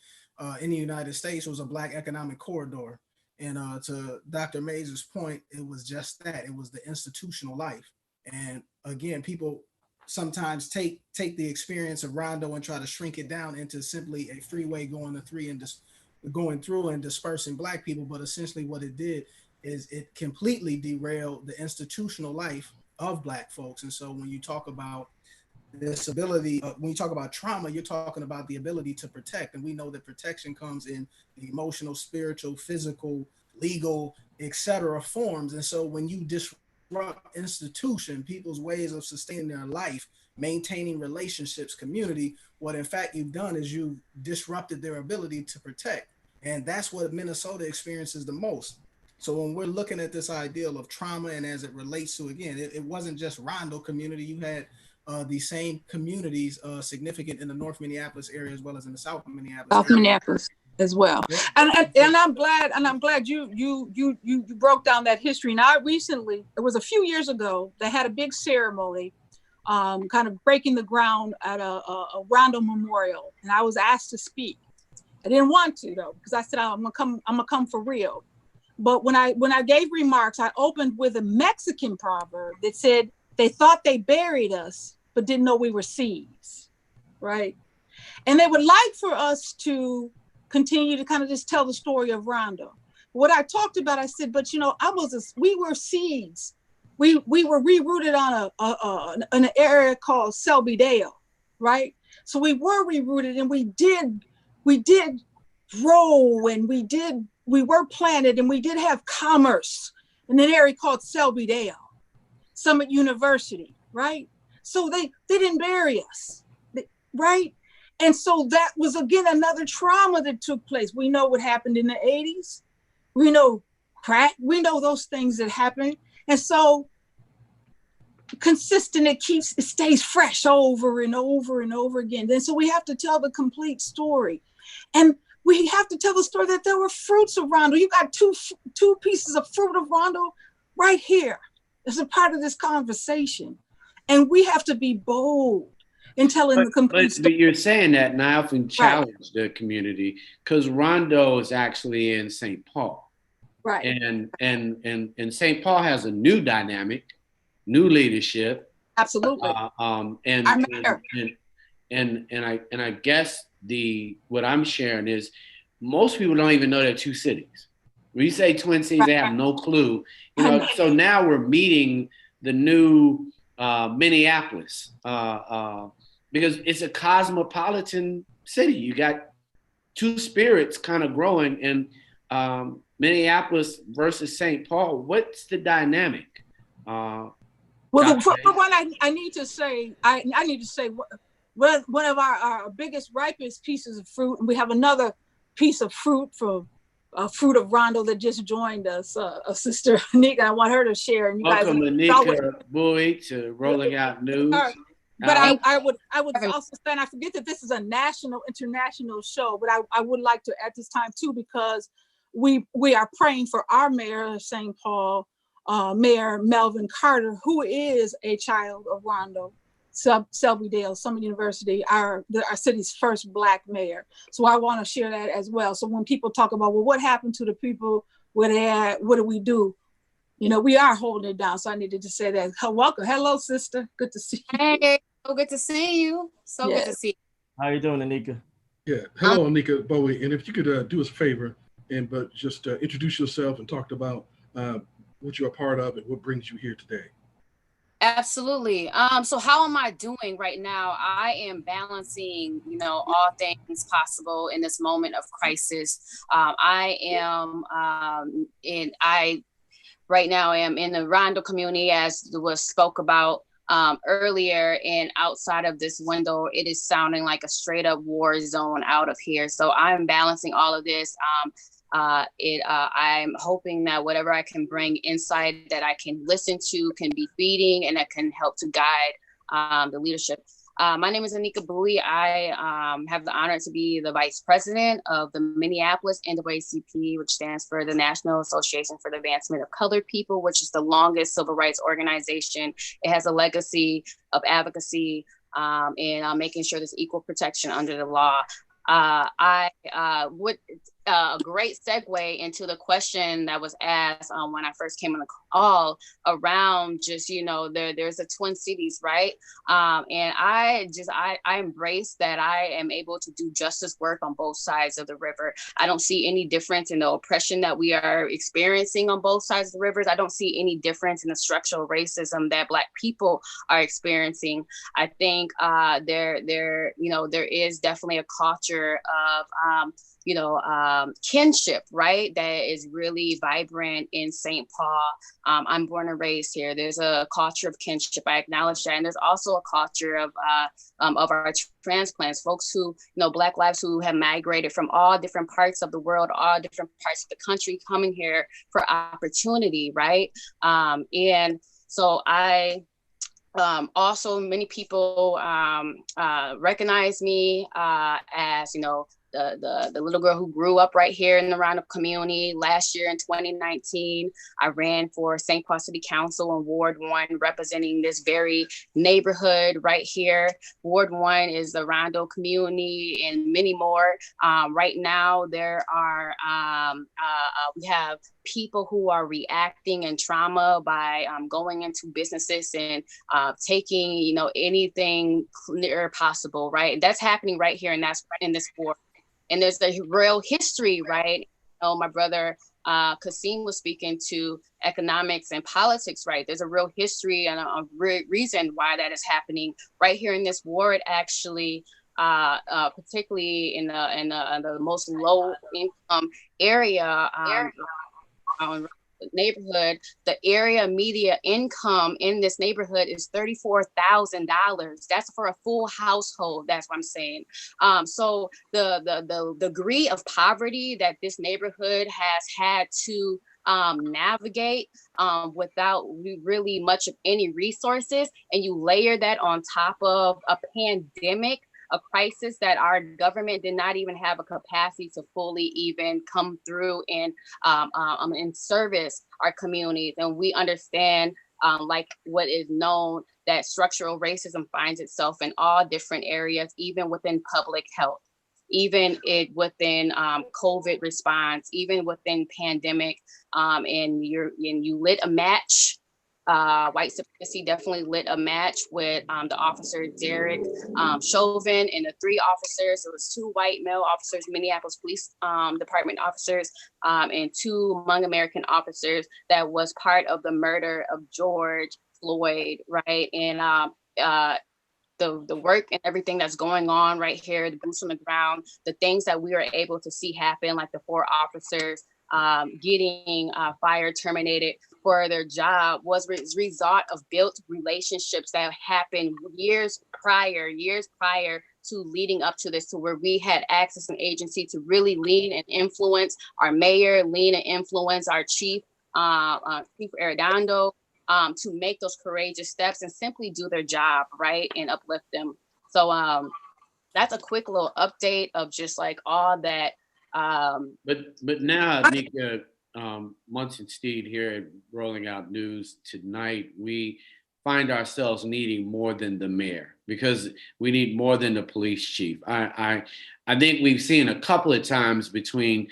in the United States was a Black economic corridor. And to Dr. Mays' point, it was just that. It was the institutional life. And again, people sometimes take the experience of Rondo and try to shrink it down into simply a freeway going through and dispersing Black people. But essentially what it did is it completely derailed the institutional life of Black folks. And so when you talk about this ability, when you talk about trauma, you're talking about the ability to protect. And we know that protection comes in the emotional, spiritual, physical, legal, etc. forms. And so when you disrupt institution, people's ways of sustaining their life, maintaining relationships, community, what in fact you've done is you've disrupted their ability to protect. And that's what Minnesota experiences the most. So when we're looking at this ideal of trauma and as it relates to, again, it wasn't just Rondo community. You had the same communities significant in the North Minneapolis area as well as in the South Minneapolis South area. Minneapolis as well. Yeah. And I'm glad you broke down that history. Now, recently, it was a few years ago, they had a big ceremony, kind of breaking the ground at a Rondo memorial, and I was asked to speak. I didn't want to though, because I said I'm gonna come for real. But when I gave remarks, I opened with a Mexican proverb that said, they thought they buried us, but didn't know we were seeds, right? And they would like for us to continue to kind of just tell the story of Rondo. What I talked about, I said, but you know, we were seeds. We were rerouted on an area called Selby Dale, right? So we were rerouted, and we did grow, and we were planted, and we did have commerce in an area called Selby Dale, Summit University, right? So they didn't bury us, right? And so that was, again, another trauma that took place. We know what happened in the 80s. We know crack. We know those things that happened. And so consistent, it stays fresh over and over and over again. And so we have to tell the complete story. And we have to tell the story that there were fruits of Rondo. You got two pieces of fruit of Rondo right here as a part of this conversation. And we have to be bold in telling the complete story. But you're saying that, and I often challenge the community, because Rondo is actually in St. Paul. Right. And St. Paul has a new dynamic, new leadership. Absolutely. And I guess what I'm sharing is most people don't even know they're two cities. When you say Twin Cities, they have no clue. You know, so now we're meeting the new Minneapolis because it's a cosmopolitan city. You got two spirits kind of growing in Minneapolis versus St. Paul. What's the dynamic? Well, for one, I need to say one of our biggest, ripest pieces of fruit, and we have another piece of fruit from fruit of Rondo that just joined us, Sister Anika. I want her to share. And you welcome, guys, Anika Bowie, to Rolling Out News. But I would also say, and I forget that this is a international show, but I would like to at this time too, because we are praying for our mayor of St. Paul, Mayor Melvin Carter, who is a child of Rondo, Selby Dale, Summit University, our city's first Black mayor. So I want to share that as well. So when people talk about, well, what happened to the people where they at, what do we do? You know, we are holding it down. So I needed to say that. Welcome. Hello, sister. Good to see you. Hey, So good to see you. So good to see you. How you doing, Anika? Yeah. Hello, Anika Bowie. And if you could do us a favor but just introduce yourself and talk about what you're a part of and what brings you here today. Absolutely. So how am I doing right now? I am balancing, all things possible in this moment of crisis. I am right now am in the Rondo community, as was spoke about earlier, and outside of this window, it is sounding like a straight up war zone out of here. So I'm balancing all of this. I'm hoping that whatever I can bring insight that I can listen to can be feeding and that can help to guide the leadership. My name is Anika Bowie. I have the honor to be the vice president of the Minneapolis NAACP, which stands for the National Association for the Advancement of Colored People, which is the longest civil rights organization. It has a legacy of advocacy and making sure there's equal protection under the law. A great segue into the question that was asked when I first came on the call around just, there's a Twin Cities, right? And I embrace that I am able to do justice work on both sides of the river. I don't see any difference in the oppression that we are experiencing on both sides of the rivers. I don't see any difference in the structural racism that Black people are experiencing. I think there is definitely a culture of kinship, right? That is really vibrant in St. Paul. I'm born and raised here. There's a culture of kinship. I acknowledge that. And there's also a culture of our transplants, folks who, Black lives who have migrated from all different parts of the world, all different parts of the country, coming here for opportunity, right? And so also many people recognize me as, the little girl who grew up right here in the Roundup community. Last year in 2019, I ran for St. Paul City Council in Ward 1, representing this very neighborhood right here. Ward 1 is the Rondo community and many more. Right now, there are, we have people who are reacting in trauma by going into businesses and taking, anything clear possible, right? And that's happening right here, and that's in this board. And there's a real history, right? My brother Kasim was speaking to economics and politics, right? There's a real history and a reason why that is happening right here in this ward, actually. Particularly in the most low income area neighborhood, the area media income in this neighborhood is $34,000. That's for a full household. That's what I'm saying. So the degree of poverty that this neighborhood has had to navigate without really much of any resources, and you layer that on top of a pandemic, a crisis that our government did not even have a capacity to fully even come through and service our communities. And we understand, like what is known, that structural racism finds itself in all different areas, even within public health, even within COVID response, even within pandemic. And you lit a match. White supremacy definitely lit a match with the officer Derek Chauvin and the 3 officers. It was 2 white male officers, Minneapolis Police Department officers, and 2 Hmong American officers that was part of the murder of George Floyd, right? And the work and everything that's going on right here, the boots on the ground, the things that we were able to see happen, like the 4 officers getting fired, terminated for their job, was a result of built relationships that happened years prior to leading up to this, to where we had access and agency to really lead and influence our mayor, lead and influence our chief Arredondo, to make those courageous steps and simply do their job, right, and uplift them. So that's a quick little update of just like all that. But now, Nika, Munson Steed here at Rolling Out News tonight, we find ourselves needing more than the mayor, because we need more than the police chief. I think we've seen a couple of times between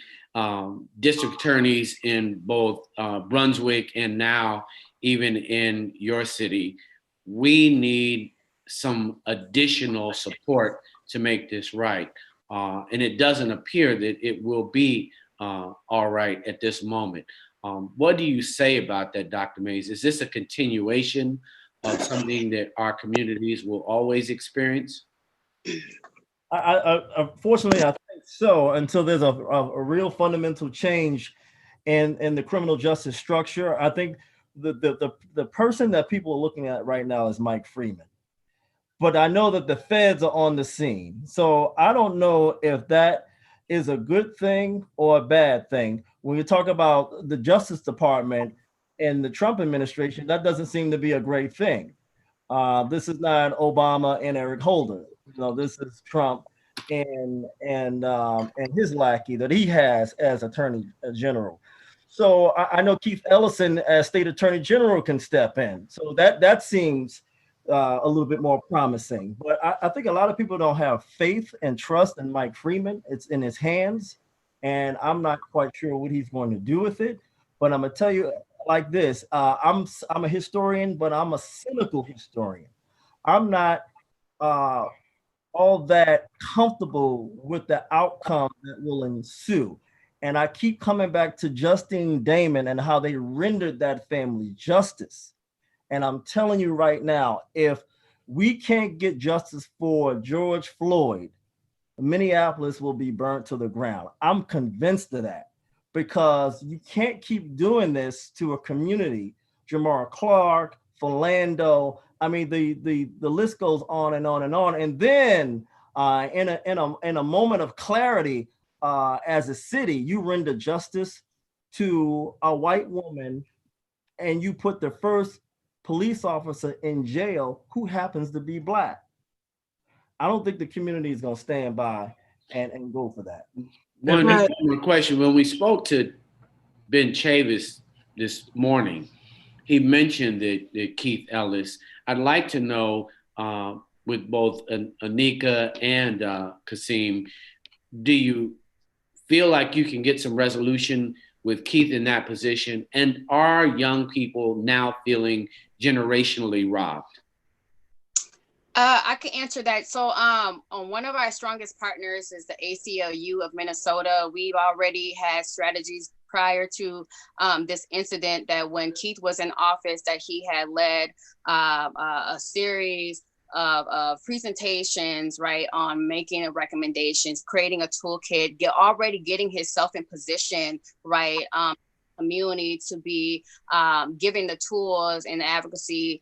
district attorneys in both Brunswick and now even in your city, we need some additional support to make this right. And it doesn't appear that it will be all right at this moment. What do you say about that, Dr. Mays? Is this a continuation of something that our communities will always experience? Unfortunately, I think so, until there's a real fundamental change in the criminal justice structure. I think the person that people are looking at right now is Mike Freeman. But I know that the feds are on the scene. So I don't know if that is a good thing or a bad thing. When you talk about the Justice Department and the Trump administration, that doesn't seem to be a great thing. This is not Obama and Eric Holder. This is Trump and his lackey that he has as Attorney General. So I know Keith Ellison as State Attorney General can step in. So that seems a little bit more promising. But I think a lot of people don't have faith and trust in Mike Freeman. It's in his hands, and I'm not quite sure what he's going to do with it. But I'm gonna tell you like this: I'm a historian, but I'm a cynical historian. I'm not all that comfortable with the outcome that will ensue. And I keep coming back to Justine Damon and how they rendered that family justice. And I'm telling you right now, if we can't get justice for George Floyd, Minneapolis will be burnt to the ground. I'm convinced of that, because you can't keep doing this to a community. Jamar Clark, Philando, I mean, the list goes on and on and on. And then in a moment of clarity, as a city, you render justice to a white woman and you put the first police officer in jail who happens to be Black. I don't think the community is going to stand by and go for that. One question. When we spoke to Ben Chavis this morning, he mentioned that Keith Ellis. I'd like to know, with both Anika and Kasim, do you feel like you can get some resolution with Keith in that position? And are young people now feeling generationally robbed? I can answer that. So on one of our strongest partners is the ACLU of Minnesota. We've already had strategies prior to this incident, that when Keith was in office, that he had led a series of presentations, right, on making recommendations, creating a toolkit, already getting himself in position, right, community to be giving the tools and the advocacy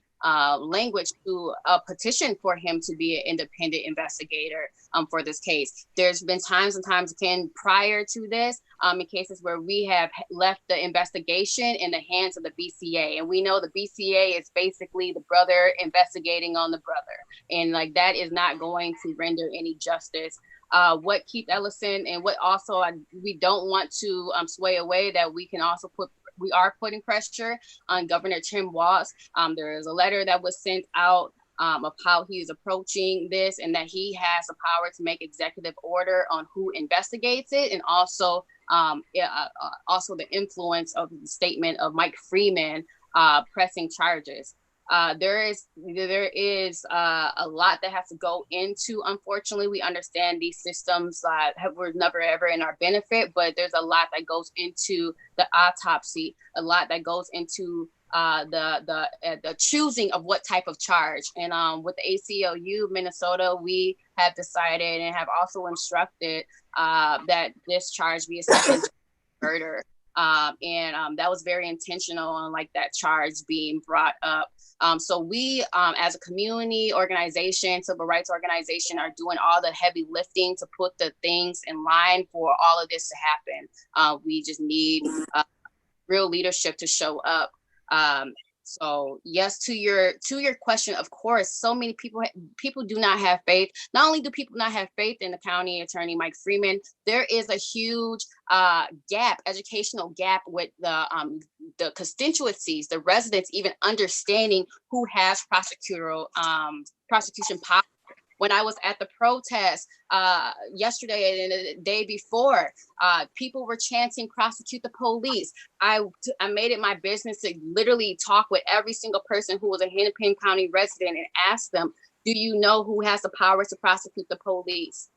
language to petition for him to be an independent investigator for this case. There's been times and times again prior to this in cases where we have left the investigation in the hands of the BCA, and we know the BCA is basically the brother investigating on the brother, and like that is not going to render any justice. What Keith Ellison and what also we don't want to sway away, that we can also we are putting pressure on Governor Tim Walz. There is a letter that was sent out of how he is approaching this, and that he has the power to make executive order on who investigates it, and also the influence of the statement of Mike Freeman pressing charges. There is a lot that has to go into. Unfortunately, we understand these systems were never ever in our benefit, but there's a lot that goes into the autopsy, a lot that goes into the choosing of what type of charge. And with the ACLU Minnesota, we have decided and have also instructed that this charge be a second murder. And that was very intentional on like that charge being brought up. So we, as a community organization, civil rights organization, are doing all the heavy lifting to put the things in line for all of this to happen. We just need real leadership to show up. So yes, to your question, of course, so many people do not have faith. Not only do people not have faith in the county attorney, Mike Freeman, there is a huge educational gap with the constituencies, the residents, even understanding who has prosecution power. When I was at the protest yesterday and the day before, people were chanting, prosecute the police. I made it my business to literally talk with every single person who was a Hennepin County resident and ask them, Do you know who has the power to prosecute the police?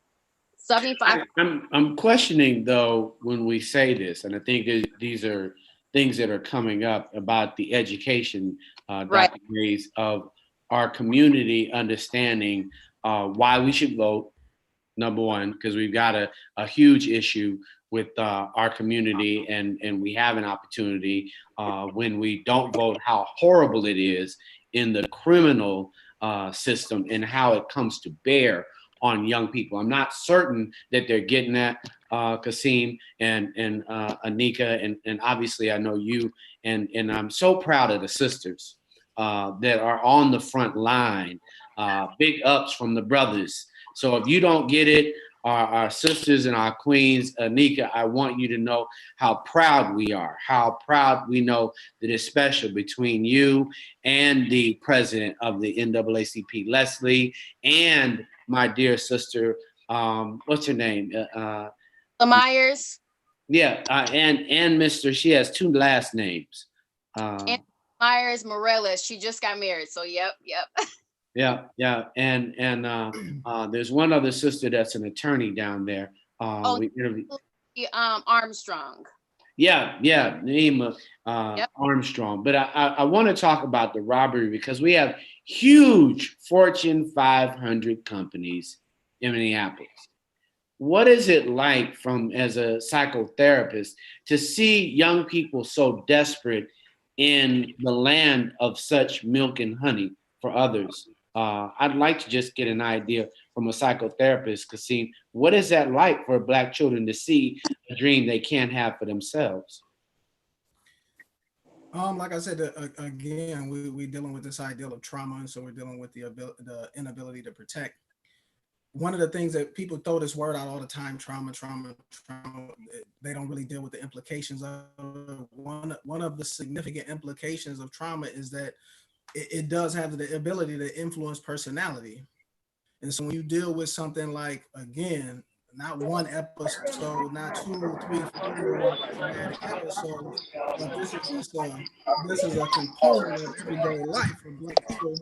75. I'm questioning though when we say this, and I think these are things that are coming up about the education, Right. Dr. Mays, of our community understanding why we should vote. Number one, because we've got a huge issue with our community, and we have an opportunity when we don't vote, how horrible it is in the criminal system and how it comes to bear on young people. I'm not certain that they're getting that, Kasim and Anika, and obviously I know you, and I'm so proud of the sisters that are on the front line. Big ups from the brothers. So if you don't get it, our sisters and our queens, Anika, I want you to know how proud we are, how proud we know that it's special between you and the president of the NAACP, Leslie, and my dear sister, what's her name? Myers. Yeah, and Mr. She has two last names. And Myers Morales. She just got married. So yep. Yeah, and there's one other sister that's an attorney down there. We interviewed. Armstrong. Yeah, Naima Armstrong. But I want to talk about the robbery because we have huge Fortune 500 companies in Minneapolis. What is it like as a psychotherapist to see young people so desperate in the land of such milk and honey for others? I'd like to just get an idea from a psychotherapist, Kasim, what is that like for Black children to see a dream they can't have for themselves? Like I said, again, we're dealing with this ideal of trauma, and so we're dealing with the inability to protect. One of the things that people throw this word out all the time, trauma, they don't really deal with the implications of it. One of the significant implications of trauma is that it does have the ability to influence personality. And so when you deal with something like, again, not one episode, not 2, 3, 4 traumatic episodes, but this is a component of everyday life for Black people.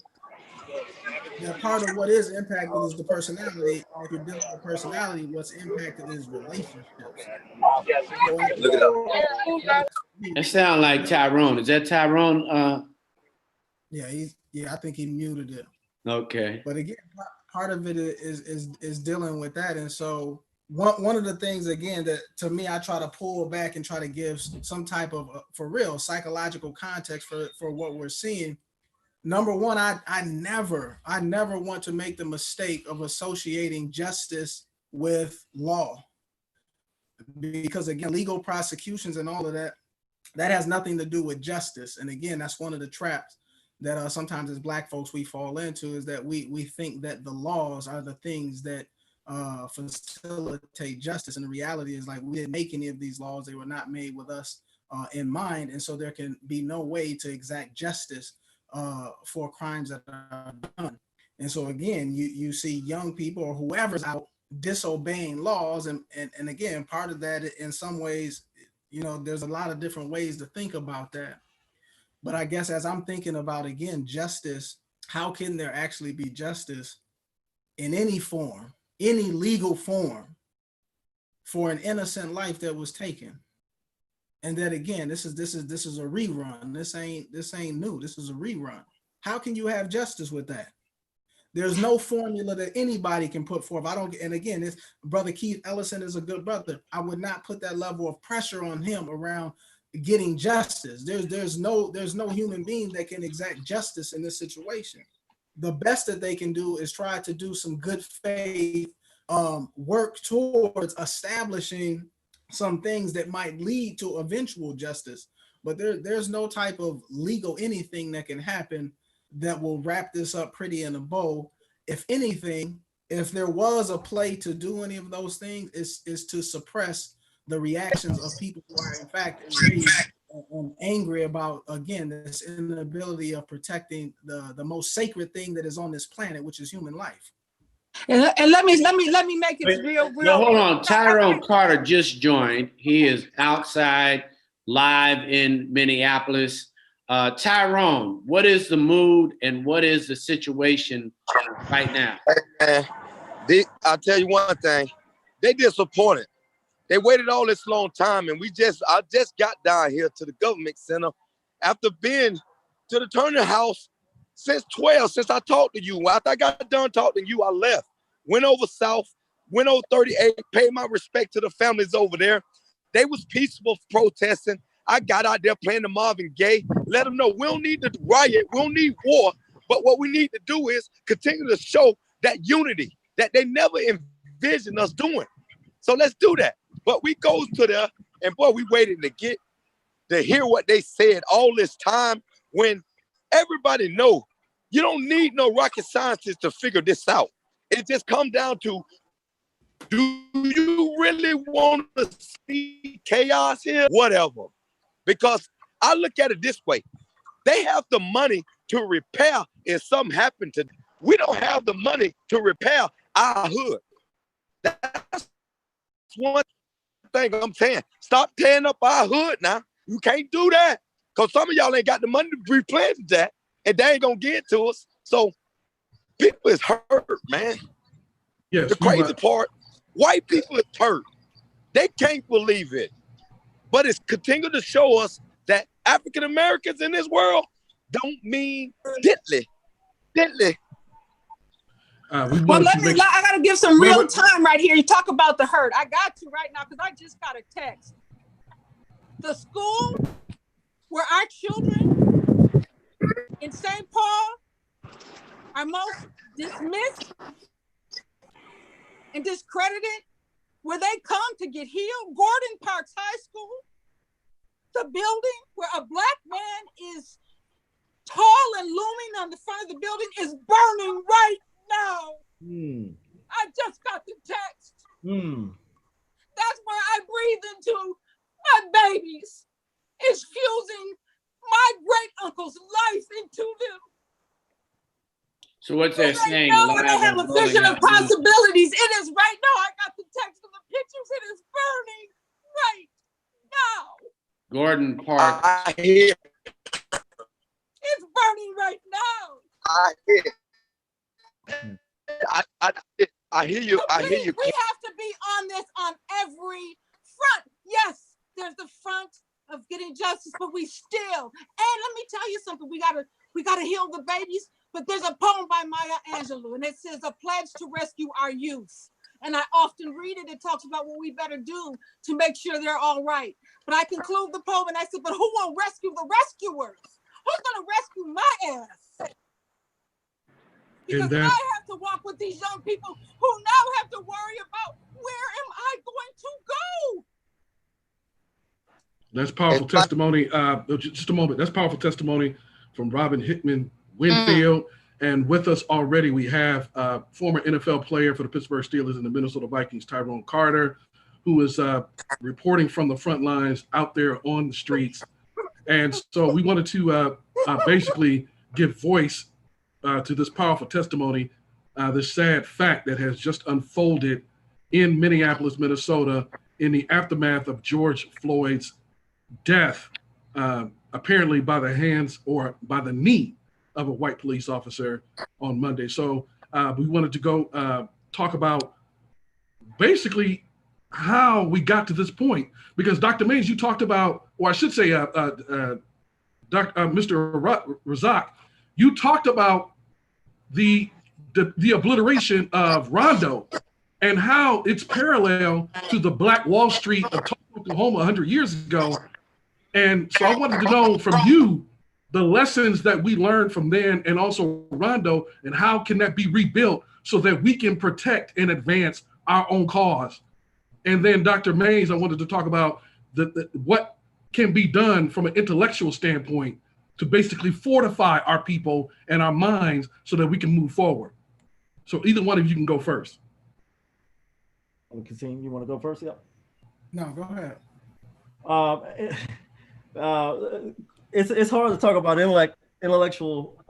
That part of what is impacted is the personality. And if you're dealing with personality, what's impacted is relationships. So it sounds like Tyrone. Is that Tyrone? Yeah, I think he muted it. Okay. But again, part of it is dealing with that. And so one of the things, again, that to me, I try to pull back and try to give some type of, for real, psychological context for what we're seeing. Number one, I never want to make the mistake of associating justice with law. Because again, legal prosecutions and all of that has nothing to do with justice. And again, that's one of the traps that sometimes as Black folks we fall into, is that we think that the laws are the things that facilitate justice. And the reality is, like, we didn't make any of these laws. They were not made with us in mind. And so there can be no way to exact justice for crimes that are done. And so again, you see young people or whoever's out disobeying laws. And again, part of that in some ways, there's a lot of different ways to think about that. But I guess as I'm thinking about, again, justice, how can there actually be justice in any form, any legal form, for an innocent life that was taken? And that, again, this is a rerun. This ain't new. This is a rerun. How can you have justice with that? There's no formula that anybody can put forth. And again, this brother Keith Ellison is a good brother. I would not put that level of pressure on him around getting justice. There's no human being that can exact justice in this situation. The best that they can do is try to do some good faith work towards establishing some things that might lead to eventual justice. But there's no type of legal anything that can happen that will wrap this up pretty in a bow. If anything, if there was a play to do any of those things, is to suppress the reactions of people who are in fact enraged and angry about, again, this inability of protecting the most sacred thing that is on this planet, which is human life. And let me make it real. No, hold on. Tyrone Carter just joined. He is outside live in Minneapolis. Tyrone, what is the mood and what is the situation right now? Hey, man, I'll tell you one thing. They disappointed. They waited all this long time, and I just got down here to the government center after being to the Turner House since I talked to you. After I got done talking to you, I left. Went over south, went over 38, paid my respect to the families over there. They was peaceful protesting. I got out there playing the Marvin Gaye, let them know we don't need to riot, we don't need war, but what we need to do is continue to show that unity that they never envisioned us doing. So let's do that. But we goes to there, and boy, we waited to hear what they said all this time when everybody know you don't need no rocket scientists to figure this out. It just comes down to, do you really want to see chaos here? Whatever. Because I look at it this way. They have the money to repair if something happened to them. We don't have the money to repair our hood. That's one thing I'm saying. Stop tearing up our hood now. You can't do that. Because some of y'all ain't got the money to replace that. And they ain't going to get to us. So people is hurt, man. Yes, the crazy part, white people is hurt. They can't believe it. But it's continued to show us that African Americans in this world don't mean diddly. Well, I gotta give some real time right here. You talk about the hurt. I got to right now because I just got a text. The school where our children in St. Paul are most dismissed and discredited, where they come to get healed, Gordon Parks High School, the building where a Black man is tall and looming on the front of the building, is burning right now. I just got the text. That's where I breathe into my babies. It's fusing my great uncle's life into them. So what they're saying, now when they have a vision of possibilities, it is right now. I got the text of the pictures. It is burning right now. Gordon Parks. I hear. It's burning right now. I hear. I hear you. I hear you. We have to be on this on every front. Yes, there's the front of getting justice, but we still. And let me tell you something. We gotta heal the babies. But there's a poem by Maya Angelou, and it says, "A pledge to rescue our youth." And I often read it. It talks about what we better do to make sure they're all right. But I conclude the poem and I said, but who will rescue the rescuers? Who's going to rescue my ass? Because I have to walk with these young people who now have to worry about, where am I going to go? That's powerful testimony. Just a moment. That's powerful testimony from Robin Hickman Winfield. And with us already, we have former NFL player for the Pittsburgh Steelers and the Minnesota Vikings, Tyrone Carter, who is reporting from the front lines out there on the streets. And so we wanted to basically give voice to this powerful testimony, this sad fact that has just unfolded in Minneapolis, Minnesota, in the aftermath of George Floyd's death, apparently by the hands or by the knee of a white police officer on Monday. So we wanted to go talk about basically how we got to this point, because Dr. Mays, you talked about, or I should say, Mr. Razak, you talked about the obliteration of Rondo and how it's parallel to the Black Wall Street of Tulsa, Oklahoma 100 years ago. And so I wanted to know from you the lessons that we learned from then, and also Rondo, and how can that be rebuilt so that we can protect and advance our own cause. And then Dr. Mays, I wanted to talk about what can be done from an intellectual standpoint to basically fortify our people and our minds so that we can move forward. So either one of you can go first. Continue. You want to go first? Yeah. No, go ahead. It's hard to talk about intellectual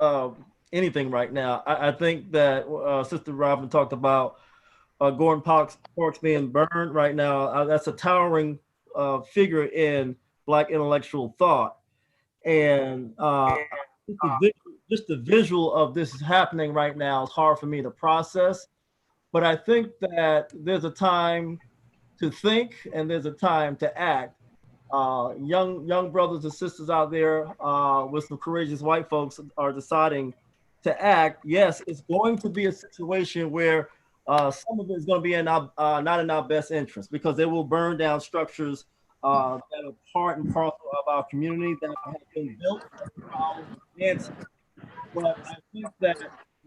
anything right now. I think that Sister Robin talked about Gordon Parks being burned right now. That's a towering figure in Black intellectual thought. And just the visual of this happening right now is hard for me to process. But I think that there's a time to think and there's a time to act. Young brothers and sisters out there with some courageous white folks are deciding to act. Yes, it's going to be a situation where some of it is going to be not in our best interest, because they will burn down structures that are part and parcel of our community that have been built for our advancement. But I think that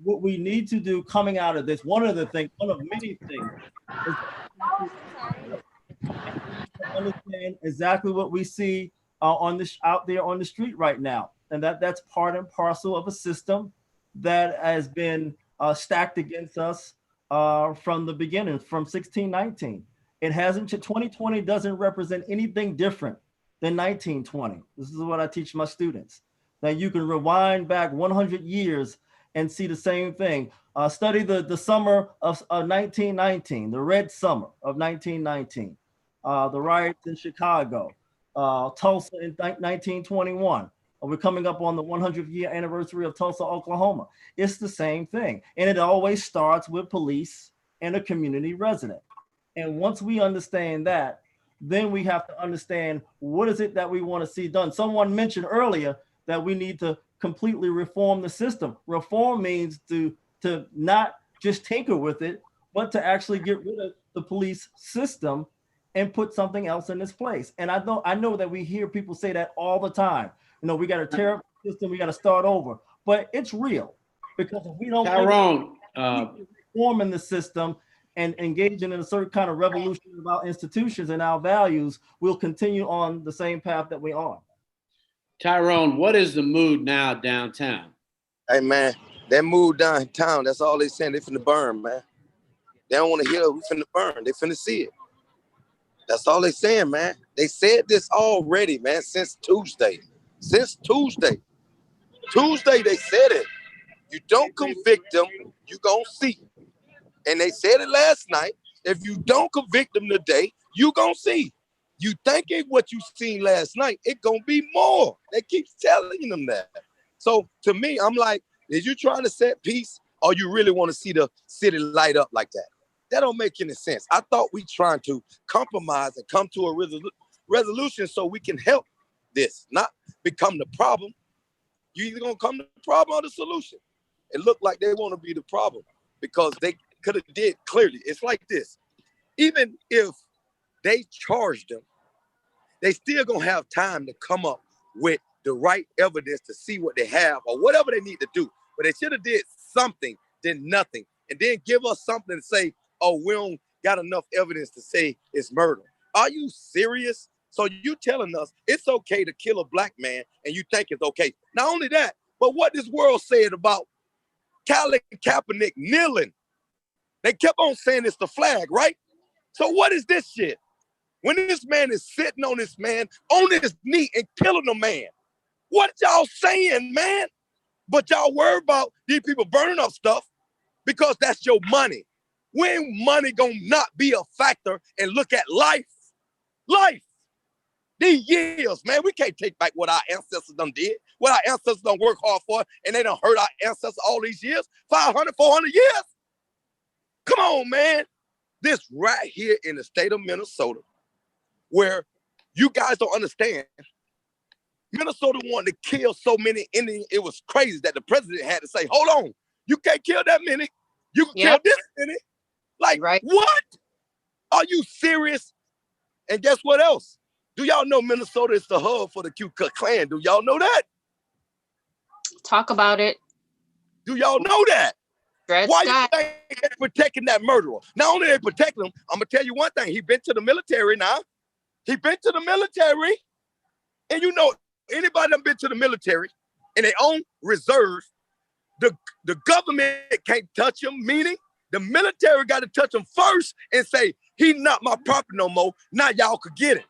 what we need to do coming out of this, one of many things, is understand exactly what we see out there on the street right now, and that's part and parcel of a system that has been stacked against us from the beginning, from 1619. It hasn't. 2020 doesn't represent anything different than 1920. This is what I teach my students, that you can rewind back 100 years and see the same thing. Study the summer of 1919, the Red Summer of 1919. The riots in Chicago, Tulsa in 1921. We're coming up on the 100th year anniversary of Tulsa, Oklahoma. It's the same thing. And it always starts with police and a community resident. And once we understand that, then we have to understand what is it that we want to see done. Someone mentioned earlier that we need to completely reform the system. Reform means to not just tinker with it, but to actually get rid of the police system and put something else in its place. And I know that we hear people say that all the time. You know, we got to tear up the system, we got to start over. But it's real, because if we don't Tyrone, reform in the system and engaging in a certain kind of revolution of our institutions and our values, we'll continue on the same path that we're on. Tyrone, what is the mood now downtown? Hey, man, that mood downtown, that's all they saying. They finna burn, man. They don't want to hear we finna burn. They finna see it. That's all they saying, man. They said this already, man, since Tuesday. Since Tuesday. Tuesday, they said it. You don't convict them, you gonna see. And they said it last night. If you don't convict them today, you gonna see. You think it what you seen last night, it gonna be more. They keep telling them that. So to me, I'm like, is you trying to set peace, or you really want to see the city light up like that? That don't make any sense. I thought we trying to compromise and come to a resolution so we can help this, not become the problem. You either gonna come to the problem or the solution. It looked like they want to be the problem, because they could have did clearly. It's like this. Even if they charged them, they still gonna have time to come up with the right evidence to see what they have or whatever they need to do. But they should have did something, then nothing, and then give us something to say, oh, we don't got enough evidence to say it's murder. Are you serious? So you telling us it's okay to kill a black man and you think it's okay. Not only that, but what this world said about Colin Kaepernick kneeling. They kept on saying it's the flag, right? So what is this shit? When this man is sitting on this man, on his knee and killing a man, what y'all saying, man? But y'all worry about these people burning up stuff because that's your money. When money gonna not be a factor and look at life? Life. These years, man, we can't take back what our ancestors done did, what our ancestors done work hard for, and they done hurt our ancestors all these years, 500, 400 years. Come on, man. This right here in the state of Minnesota, where you guys don't understand, Minnesota wanted to kill so many Indians. It was crazy that the president had to say, hold on, you can't kill that many. You can kill this many. Like, what? Are you serious? And guess what else? Do y'all know Minnesota is the hub for the Ku Klux Klan? Do y'all know that? Talk about it. Do y'all know that? Why you think they're protecting that murderer? Not only they protecting him, I'm gonna tell you one thing. He been to the military now. He been to the military. And you know, anybody that been to the military in their own reserve, the government can't touch him, meaning the military got to touch him first and say, he not my property no more. Now y'all could get it.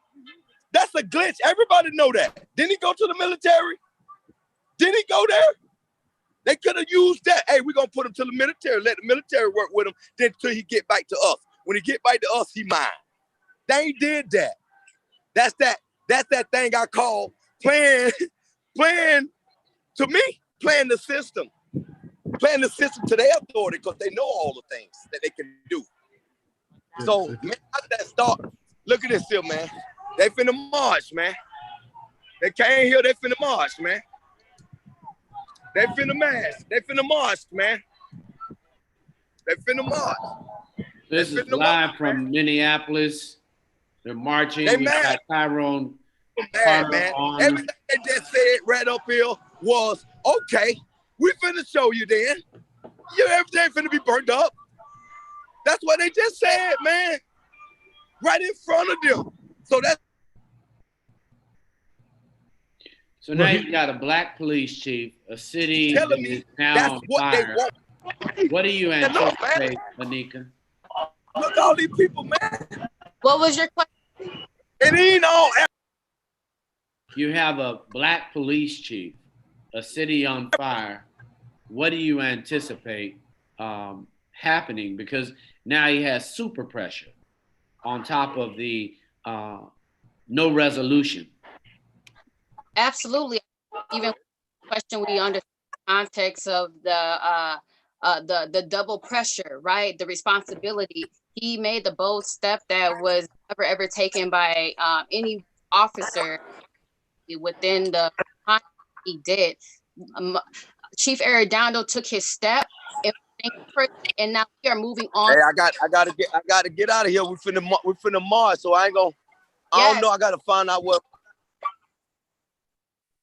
That's a glitch. Everybody know that. Didn't he go to the military? Didn't he go there? They could have used that. Hey, we're going to put him to the military, let the military work with him until he get back to us. When he get back to us, he mine. They ain't did that. That's that thing I call playing playing, to me, playing the system to their authority because they know all the things that they can do. So, man, after that start, look at this here, man. They finna march, man. They came here, they finna march, man. They finna march, man. They finna march. This is live from Minneapolis. They're marching. They We mad. got Tyrone Mad, Carter man. on. Everything they just said right up here was, okay, we finna show you then. Everything finna be burnt up. That's what they just said, man. Right in front of them. So now you got a black police chief, a city that telling me is now that's on what they fire. want. What do you anticipate, Anika? Look at all these people, man. What was your question? It ain't all. You have a black police chief, a city on fire. What do you anticipate happening? Because now he has super pressure on top of the no resolution. Absolutely. Even question, we understand the context of the double pressure, right? The responsibility. He made the bold step that was never ever taken by any officer within the time he did. Chief Arredondo took his step, and now we are moving on. Hey, I gotta get out of here. We finna march, so I ain't gonna. I don't know. I gotta find out what.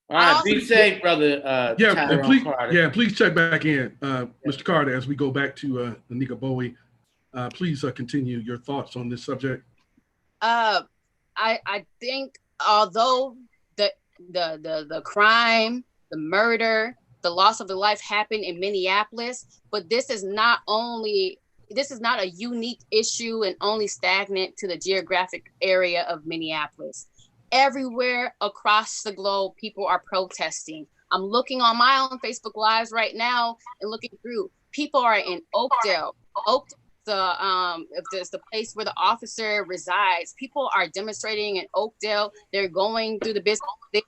All right, be safe, brother. Tyrone Carter. Please check back in, Mr. Carter, as we go back to Anika Bowie. Please continue your thoughts on this subject. I think although the crime, the murder, the loss of the life happened in Minneapolis, but this is not a unique issue and only stagnant to the geographic area of Minneapolis. Everywhere across the globe, people are protesting. I'm looking on my own Facebook Lives right now and looking through. People are in Oakdale. If there's the place where the officer resides, people are demonstrating in Oakdale. They're going through the business there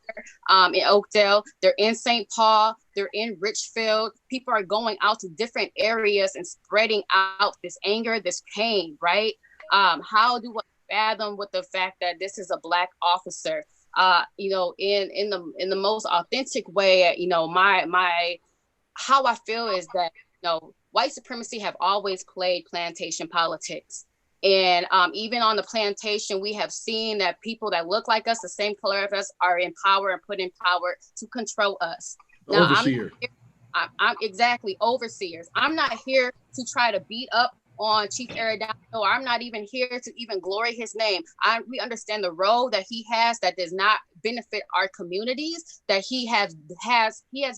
in Oakdale. They're in St. Paul. They're in Richfield. People are going out to different areas and spreading out this anger, this pain, right? How do I fathom with the fact that this is a Black officer? In the most authentic way, how I feel is that, white supremacy have always played plantation politics. And even on the plantation, we have seen that people that look like us, the same color of us, are in power and put in power to control us. Now, Overseer. I'm exactly overseers. I'm not here to try to beat up on Chief Arredondo. I'm not even here to even glory his name. We understand the role that he has that does not benefit our communities, that he has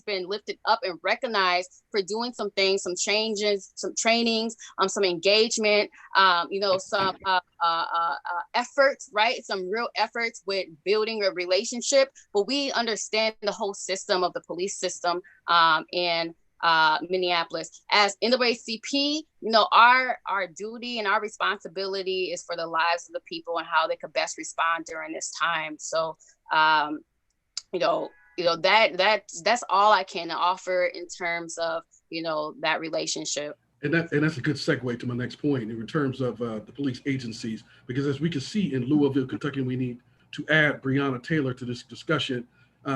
been lifted up and recognized for doing some things, some changes, some trainings, some engagement, some efforts, right? Some real efforts with building a relationship. But we understand the whole system of the police system and Minneapolis. As NAACP, our duty and our responsibility is for the lives of the people and how they could best respond during this time. So, that's all I can offer in terms of, that relationship. And that's a good segue to my next point in terms of the police agencies, because as we can see in Louisville, Kentucky, we need to add Breonna Taylor to this discussion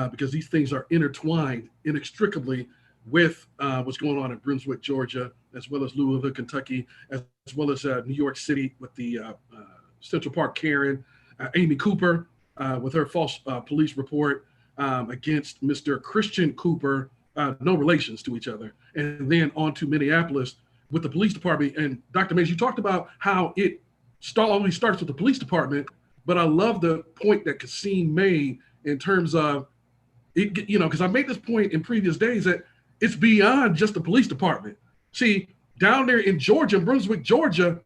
because these things are intertwined inextricably with what's going on in Brunswick, Georgia, as well as Louisville, Kentucky, as well as New York City with the Central Park Karen, Amy Cooper with her false police report against Mr. Christian Cooper, no relations to each other. And then on to Minneapolis with the police department. And Dr. Mays, you talked about how it always starts with the police department, but I love the point that Kasim made in terms of it, because I made this point in previous days that it's beyond just the police department. See, down there in Georgia, Brunswick, Georgia,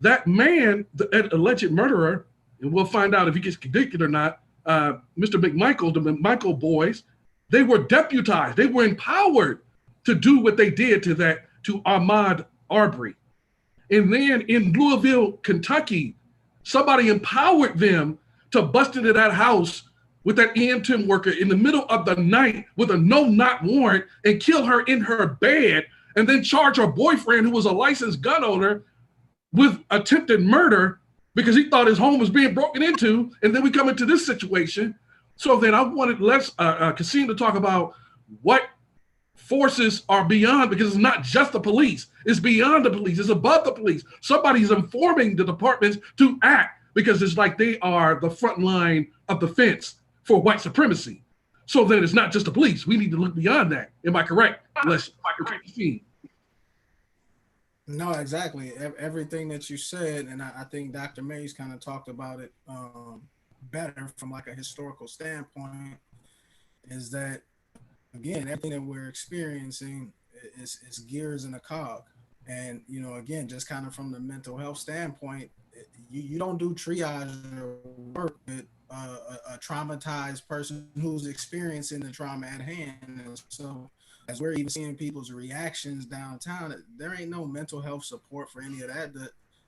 that man, the alleged murderer, and we'll find out if he gets convicted or not, Mr. McMichael, the McMichael boys, they were deputized. They were empowered to do what they did to Ahmaud Arbery. And then in Louisville, Kentucky, somebody empowered them to bust into that house with that EM10 worker in the middle of the night with a no-knock warrant and kill her in her bed and then charge her boyfriend, who was a licensed gun owner, with attempted murder because he thought his home was being broken into. And then we come into this situation. So then I wanted Kasim to talk about what forces are beyond, because it's not just the police. It's beyond the police. It's above the police. Somebody's informing the departments to act because it's like they are the front line of defense for white supremacy. So then it's not just the police. We need to look beyond that. Am I correct? No, exactly. Everything that you said, and I think Dr. Mays kind of talked about it better from like a historical standpoint, is that, again, everything that we're experiencing is gears in a cog. And, you know, again, just kind of from the mental health standpoint, you don't do triage or work with a traumatized person who's experiencing the trauma at hand. And so as we're even seeing people's reactions downtown, there ain't no mental health support for any of that.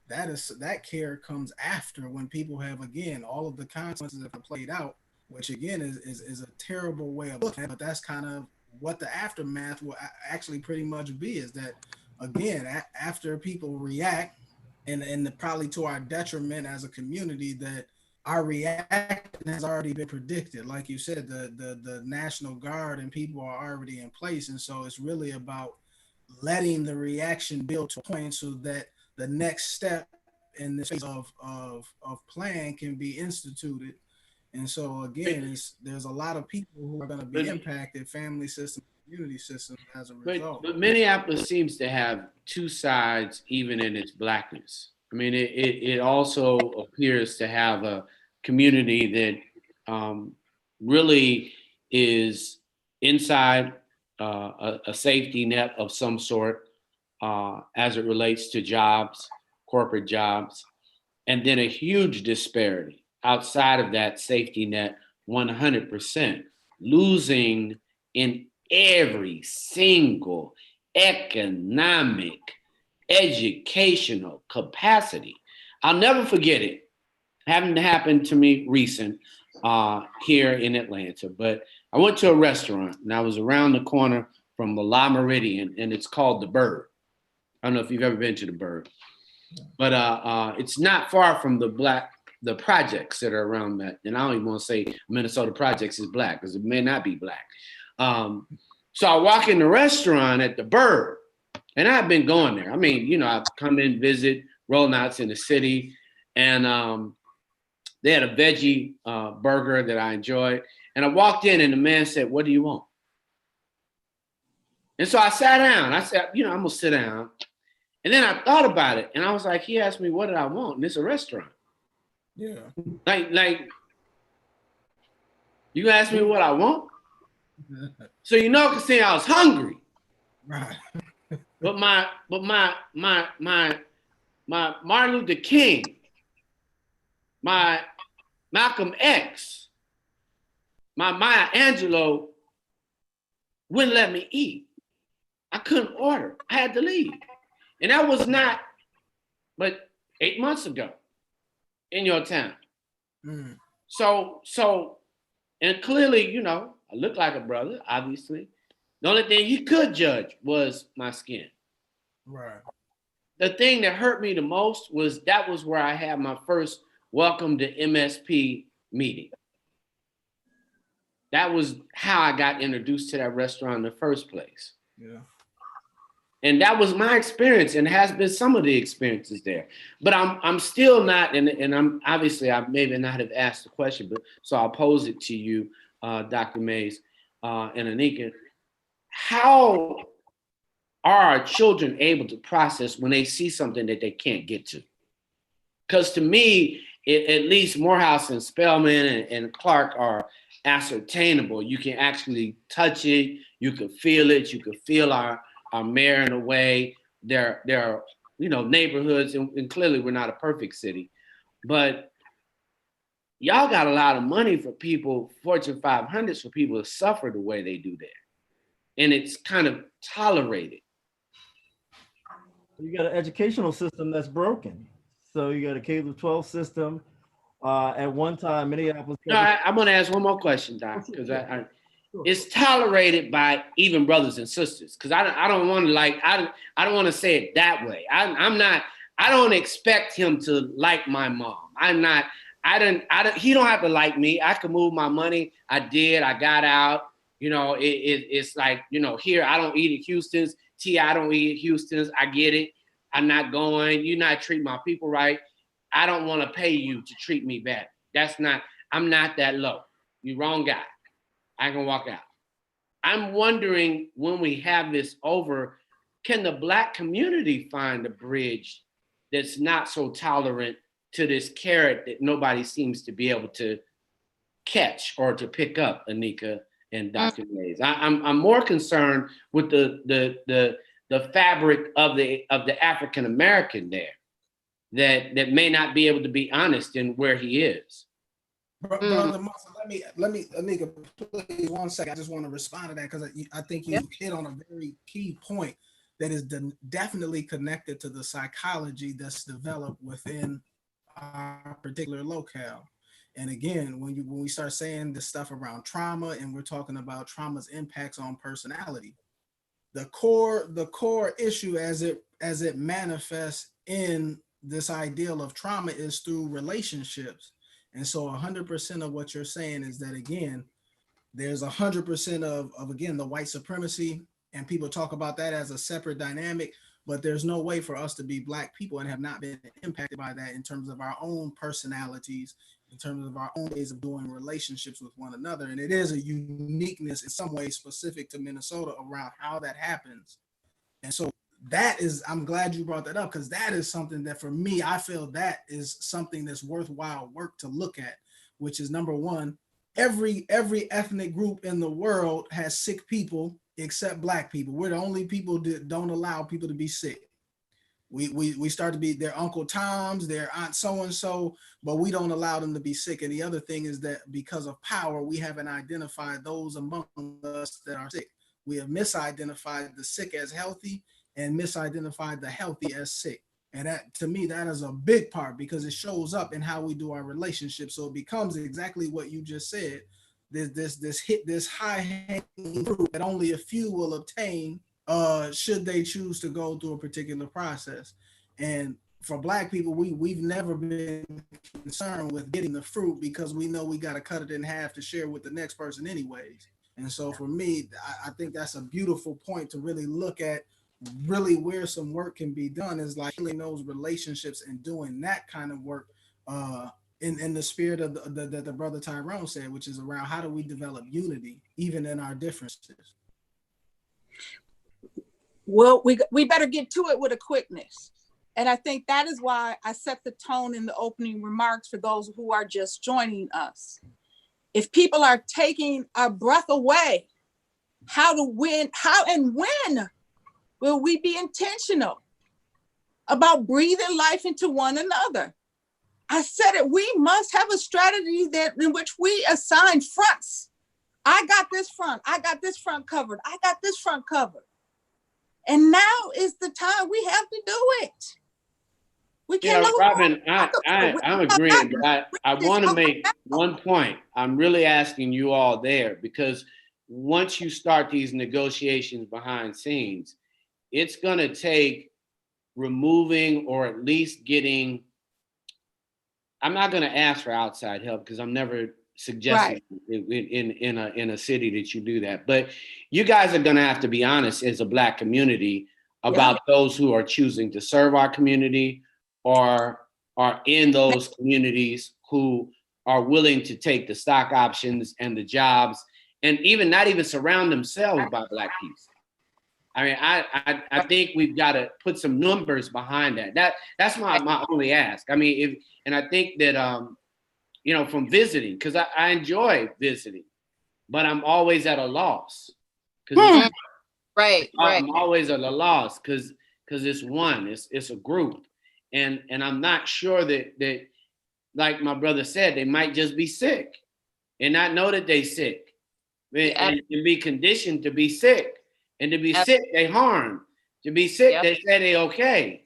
That care comes after, when people have, again, all of the consequences that have played out, which again is a terrible way of looking at it, but that's kind of what the aftermath will actually pretty much be, is that, again, after people react, and probably to our detriment as a community, that our reaction has already been predicted. Like you said, the National Guard and people are already in place. And so it's really about letting the reaction build to a point so that the next step in this phase of plan can be instituted. And so again, there's a lot of people who are going to be impacted, family system, community system, as a result. But Minneapolis seems to have two sides, even in its blackness. I mean, it also appears to have a community that really is inside a safety net of some sort as it relates to jobs, corporate jobs, and then a huge disparity outside of that safety net, 100%, losing in every single economic, educational capacity. I'll never forget it. Having happened to me recent here in Atlanta, but I went to a restaurant and I was around the corner from the La Meridian, and it's called The Bird. I don't know if you've ever been to The Bird, but it's not far from the projects that are around that. And I don't even want to say Minnesota projects is black, because it may not be black. So I walk in the restaurant at The Bird, and I've been going there. I mean, you know, I've come in, visit rollouts in the city, and they had a veggie burger that I enjoyed. And I walked in, and the man said, "What do you want?" And so I sat down. I said, you know, I'm gonna sit down. And then I thought about it, and I was like, he asked me, what did I want? And it's a restaurant. Yeah. Like, you asked me what I want? So you know, cause I was hungry. Right. But my Martin Luther King, my Malcolm X, my Maya Angelou wouldn't let me eat. I couldn't order. I had to leave. And that was not but 8 months ago in your town. Mm. So, and clearly, you know, I look like a brother, obviously. The only thing he could judge was my skin. Right. The thing that hurt me the most was that was where I had my first welcome to MSP meeting. That was how I got introduced to that restaurant in the first place. Yeah. And that was my experience, and has been some of the experiences there. But I'm still not, and I'm obviously I maybe not have asked the question, but so I'll pose it to you, Dr. Mays and Anika. How are our children able to process when they see something that they can't get to? Because to me, at least Morehouse and Spelman and Clark are ascertainable. You can actually touch it, you can feel it, you can feel our mayor in a way. There are, you know, neighborhoods, and clearly we're not a perfect city, but y'all got a lot of money for people, Fortune 500s, for people to suffer the way they do there. And it's kind of tolerated. You got an educational system that's broken. So you got a K-12 system At one time, Minneapolis. No, I'm going to ask one more question, Doc, because it's tolerated by even brothers and sisters. Because I don't want to I don't want to say it that way. I don't expect him to like my mom. He don't have to like me. I can move my money. I did. I got out. You know, it's like, you know, here I don't eat at Houston's. I don't eat at Houston's. I get it. I'm not going. You're not treating my people right. I don't want to pay you to treat me bad. I'm not that low. You wrong guy. I can walk out. I'm wondering when we have this over, can the Black community find a bridge that's not so tolerant to this carrot that nobody seems to be able to catch or to pick up, Anika and Dr. Mays? I'm more concerned with the fabric of the African American there that may not be able to be honest in where he is. Brother Muscle, let me, Anika, please 1 second. I just want to respond to that because I think you hit on a very key point that is definitely connected to the psychology that's developed within our particular locale. And again, when we start saying this stuff around trauma and we're talking about trauma's impacts on personality, the core issue as it manifests in this ideal of trauma is through relationships. And so 100% of what you're saying is that, again, there's 100% of again, the white supremacy, and people talk about that as a separate dynamic, but there's no way for us to be Black people and have not been impacted by that in terms of our own personalities, in terms of our own ways of doing relationships with one another. And it is a uniqueness in some ways specific to Minnesota around how that happens. And so that is, I'm glad you brought that up, because that is something that for me, I feel that is something that's worthwhile work to look at, which is number one, every ethnic group in the world has sick people except Black people. We're the only people that don't allow people to be sick. We start to be their Uncle Toms, their Aunt so-and-so, but we don't allow them to be sick. And the other thing is that because of power, we haven't identified those among us that are sick. We have misidentified the sick as healthy and misidentified the healthy as sick. And that, to me, that is a big part because it shows up in how we do our relationships. So it becomes exactly what you just said. This high-hanging fruit that only a few will obtain should they choose to go through a particular process. And for Black people, we've never been concerned with getting the fruit because we know we got to cut it in half to share with the next person anyways. And so for me, I think that's a beautiful point to really look at really where some work can be done is like healing those relationships and doing that kind of work in the spirit of the brother Tyrone said, which is around how do we develop unity even in our differences. Well, we better get to it with a quickness. And I think that is why I set the tone in the opening remarks for those who are just joining us. If people are taking our breath away, how and when will we be intentional about breathing life into one another? I said it, we must have a strategy in which we assign fronts. I got this front, I got this front covered, I got this front covered. And now is the time we have to do it. We can't. Yeah, Robin, I'm agreeing, but I want to make one point. I'm really asking you all there because once you start these negotiations behind scenes, it's going to take removing or at least getting, I'm not going to ask for outside help because I'm never suggesting in a city that you do that. But you guys are going to have to be honest as a Black community about those who are choosing to serve our community or are in those communities who are willing to take the stock options and the jobs and even not even surround themselves by Black people. I mean, I think we've got to put some numbers behind that. That's my only ask. I mean, and I think that, from visiting, because I enjoy visiting, but I'm always at a loss. Right. I'm always at a loss because it's one, it's a group. And I'm not sure that, like my brother said, they might just be sick and not know that they sick and be conditioned to be sick. And to be sick, they harm. To be sick, they say they okay.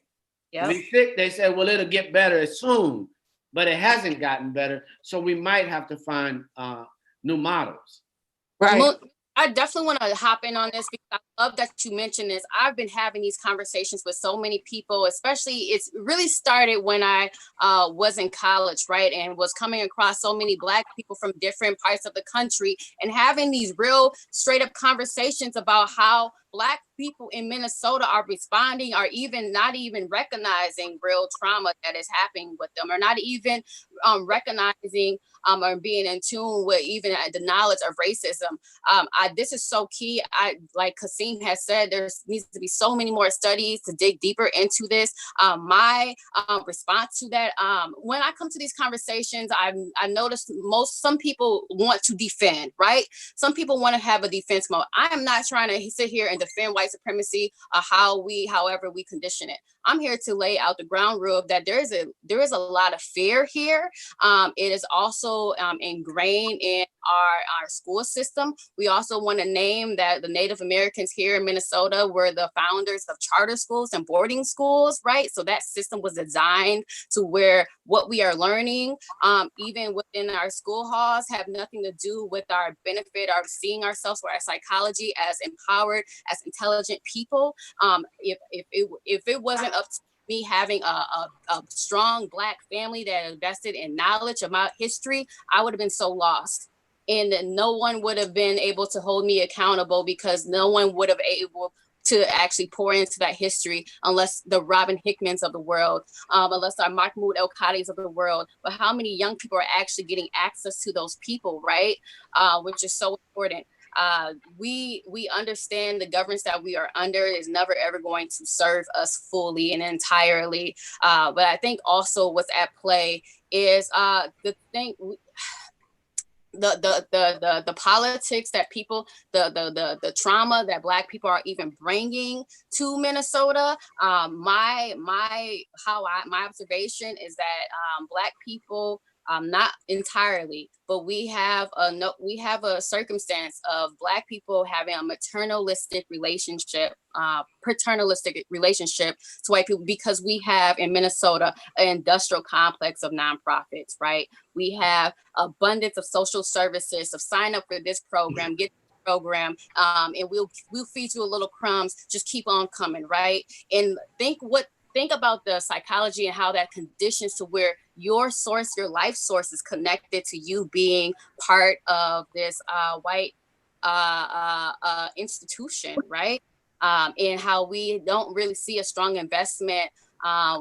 To be sick, they say, well, it'll get better soon. but it hasn't gotten better. So we might have to find new models. Right. I definitely want to hop in on this because I love that you mentioned this. I've been having these conversations with so many people, especially it's really started when I was in college, right? And was coming across so many Black people from different parts of the country and having these real straight up conversations about how Black people in Minnesota are responding, or even not even recognizing real trauma that is happening with them, or not even recognizing or being in tune with even the knowledge of racism. This is so key. Like Kasim has said, there needs to be so many more studies to dig deeper into this. My response to that, when I come to these conversations, I noticed some people want to defend, right? Some people want to have a defense mode. I am not trying to sit here and defend white supremacy or however we condition it. I'm here to lay out the ground rule that there is a lot of fear here. It is also ingrained in our school system. We also want to name that the Native Americans here in Minnesota were the founders of charter schools and boarding schools, right? So that system was designed to where what we are learning, even within our school halls, have nothing to do with our benefit, our seeing ourselves or our psychology as empowered, as intelligent people. If it wasn't up to me having a strong Black family that invested in knowledge about history, I would have been so lost. And no one would have been able to hold me accountable because no one would have been able to actually pour into that history unless the Robin Hickmans of the world, unless our Mahmoud El-Qadis of the world. But how many young people are actually getting access to those people, right? Which is so important. We understand the governance that we are under is never ever going to serve us fully and entirely. But I think also what's at play is the politics that people, the trauma that Black people are even bringing to Minnesota. My observation is that Black people, not entirely, but we have a circumstance of Black people having a paternalistic relationship to white people because we have in Minnesota an industrial complex of nonprofits, right? We have abundance of social services, of sign up for this program, get program, and we'll feed you a little crumbs, just keep on coming, right? And think about the psychology and how that conditions to where your life source is connected to you being part of this white institution, right? And how we don't really see a strong investment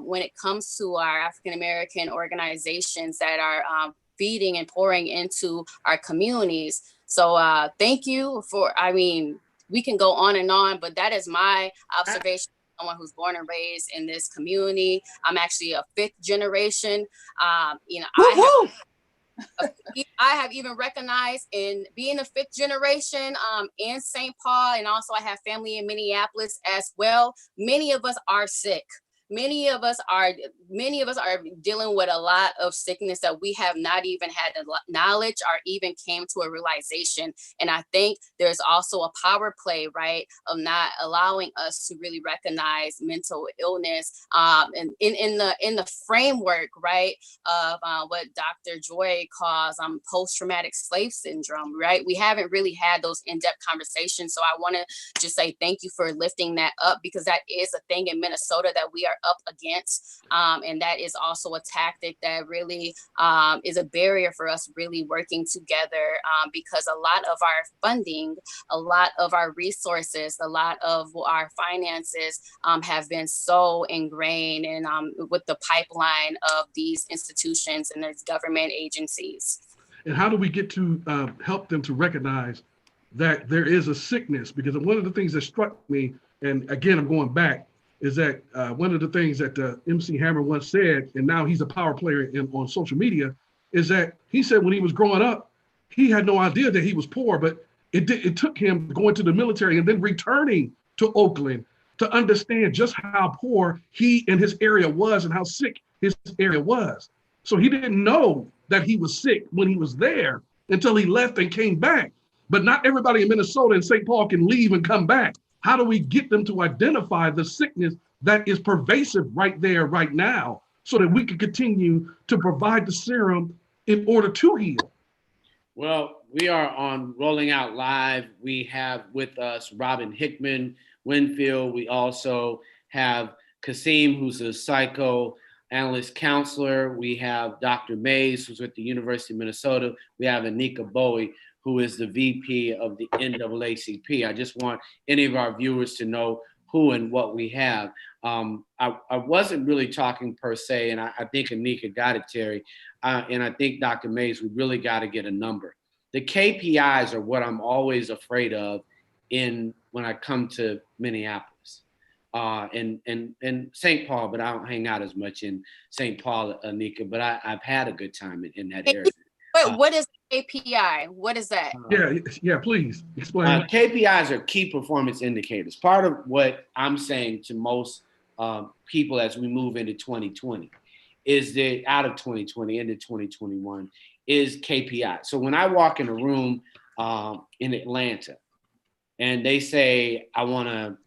when it comes to our African-American organizations that are feeding and pouring into our communities. So thank you we can go on and on, but that is my observation. Someone who's born and raised in this community. I'm actually a 5th generation. I have even recognized in being a 5th generation in St. Paul, and also I have family in Minneapolis as well. Many of us are sick. Many of us are dealing with a lot of sickness that we have not even had the knowledge or even came to a realization. And I think there's also a power play, right, of not allowing us to really recognize mental illness and in the framework, right, of what Dr. Joy calls post-traumatic slave syndrome, right? We haven't really had those in-depth conversations. So I want to just say thank you for lifting that up, because that is a thing in Minnesota that we are up against, and that is also a tactic that really is a barrier for us really working together, because a lot of our funding, a lot of our resources, a lot of our finances have been so ingrained in with the pipeline of these institutions and these government agencies. And how do we get to help them to recognize that there is a sickness? Because one of the things that struck me, and again, I'm going back, is that one of the things that MC Hammer once said, and now he's a power player on social media, is that he said when he was growing up, he had no idea that he was poor, but it took him going to the military and then returning to Oakland to understand just how poor he and his area was and how sick his area was. So he didn't know that he was sick when he was there until he left and came back. But not everybody in Minnesota and St. Paul can leave and come back. How do we get them to identify the sickness that is pervasive right there, right now, so that we can continue to provide the serum in order to heal? Well, we are on Rolling Out Live. We have with us Robin Hickman Winfield. We also have Kasim, who's a psychoanalyst counselor. We have Dr. Mays, who's with the University of Minnesota. We have Anika Bowie, who is the VP of the NAACP. I just want any of our viewers to know who and what we have. I wasn't really talking per se, and I think Anika got it, Terry. And I think Dr. Mays, we really got to get a number. The KPIs are what I'm always afraid of when I come to Minneapolis and St. Paul, but I don't hang out as much in St. Paul, Anika, but I've had a good time in that area. But what is KPI? What is that? Yeah, please explain. KPIs are key performance indicators. Part of what I'm saying to most people as we move into 2020 is that out of 2020 into 2021 is KPI. So when I walk in a room in Atlanta and they say, I'm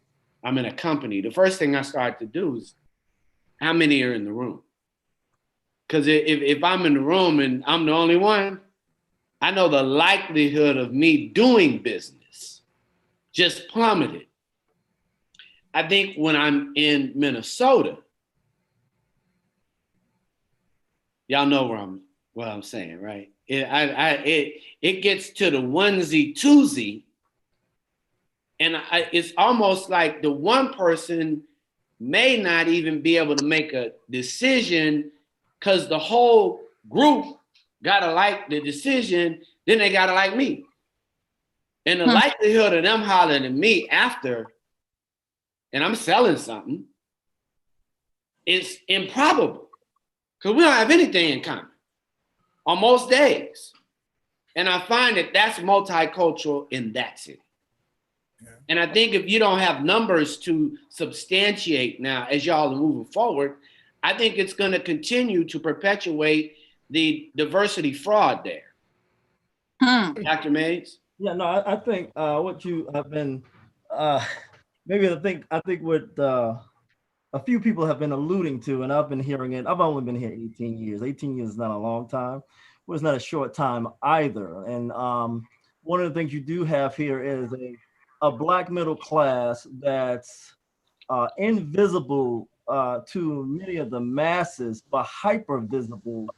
in a company, the first thing I start to do is how many are in the room? Because if I'm in the room and I'm the only one, I know the likelihood of me doing business just plummeted. I think when I'm in Minnesota, y'all know what I'm saying, right? It gets to the onesie twosie, and it's almost like the one person may not even be able to make a decision because the whole group gotta like the decision, then they gotta like me. And the likelihood of them hollering at me after, and I'm selling something, is improbable. Because we don't have anything in common on most days. And I find that that's multicultural in that city. Yeah. And I think if you don't have numbers to substantiate now as y'all are moving forward, I think it's going to continue to perpetuate the diversity fraud there. Dr. Mays? Yeah, no, I think what you have been, maybe I think what a few people have been alluding to, and I've been hearing it. I've only been here 18 years. 18 years is not a long time. Well, it's not a short time either. And one of the things you do have here is a Black middle class that's invisible to many of the masses, but hyper visible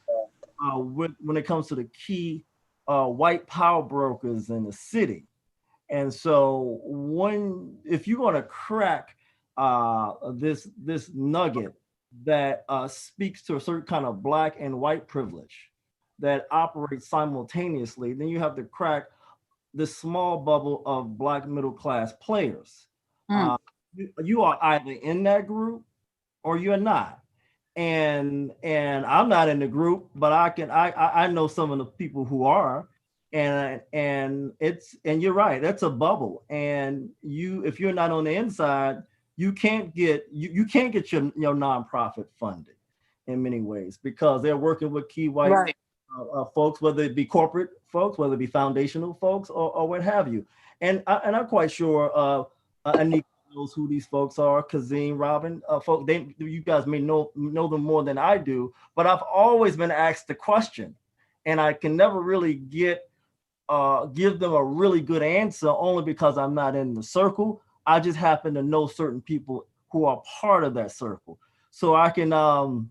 when it comes to the key white power brokers in the city. And so if you're going to crack this nugget that speaks to a certain kind of Black and white privilege that operates simultaneously, then you have to crack this small bubble of Black middle class players. You are either in that group or you're not. And I'm not in the group, but I know some of the people who are, and you're right, that's a bubble. And if you're not on the inside, you can't get your nonprofit funded in many ways because they're working with key white folks, whether it be corporate folks, whether it be foundational folks, or what have you. And I'm quite sure Anika knows who these folks are, Kazim, Robin, folks. You guys may know them more than I do, but I've always been asked the question, and I can never really give them a really good answer, only because I'm not in the circle. I just happen to know certain people who are part of that circle, so I can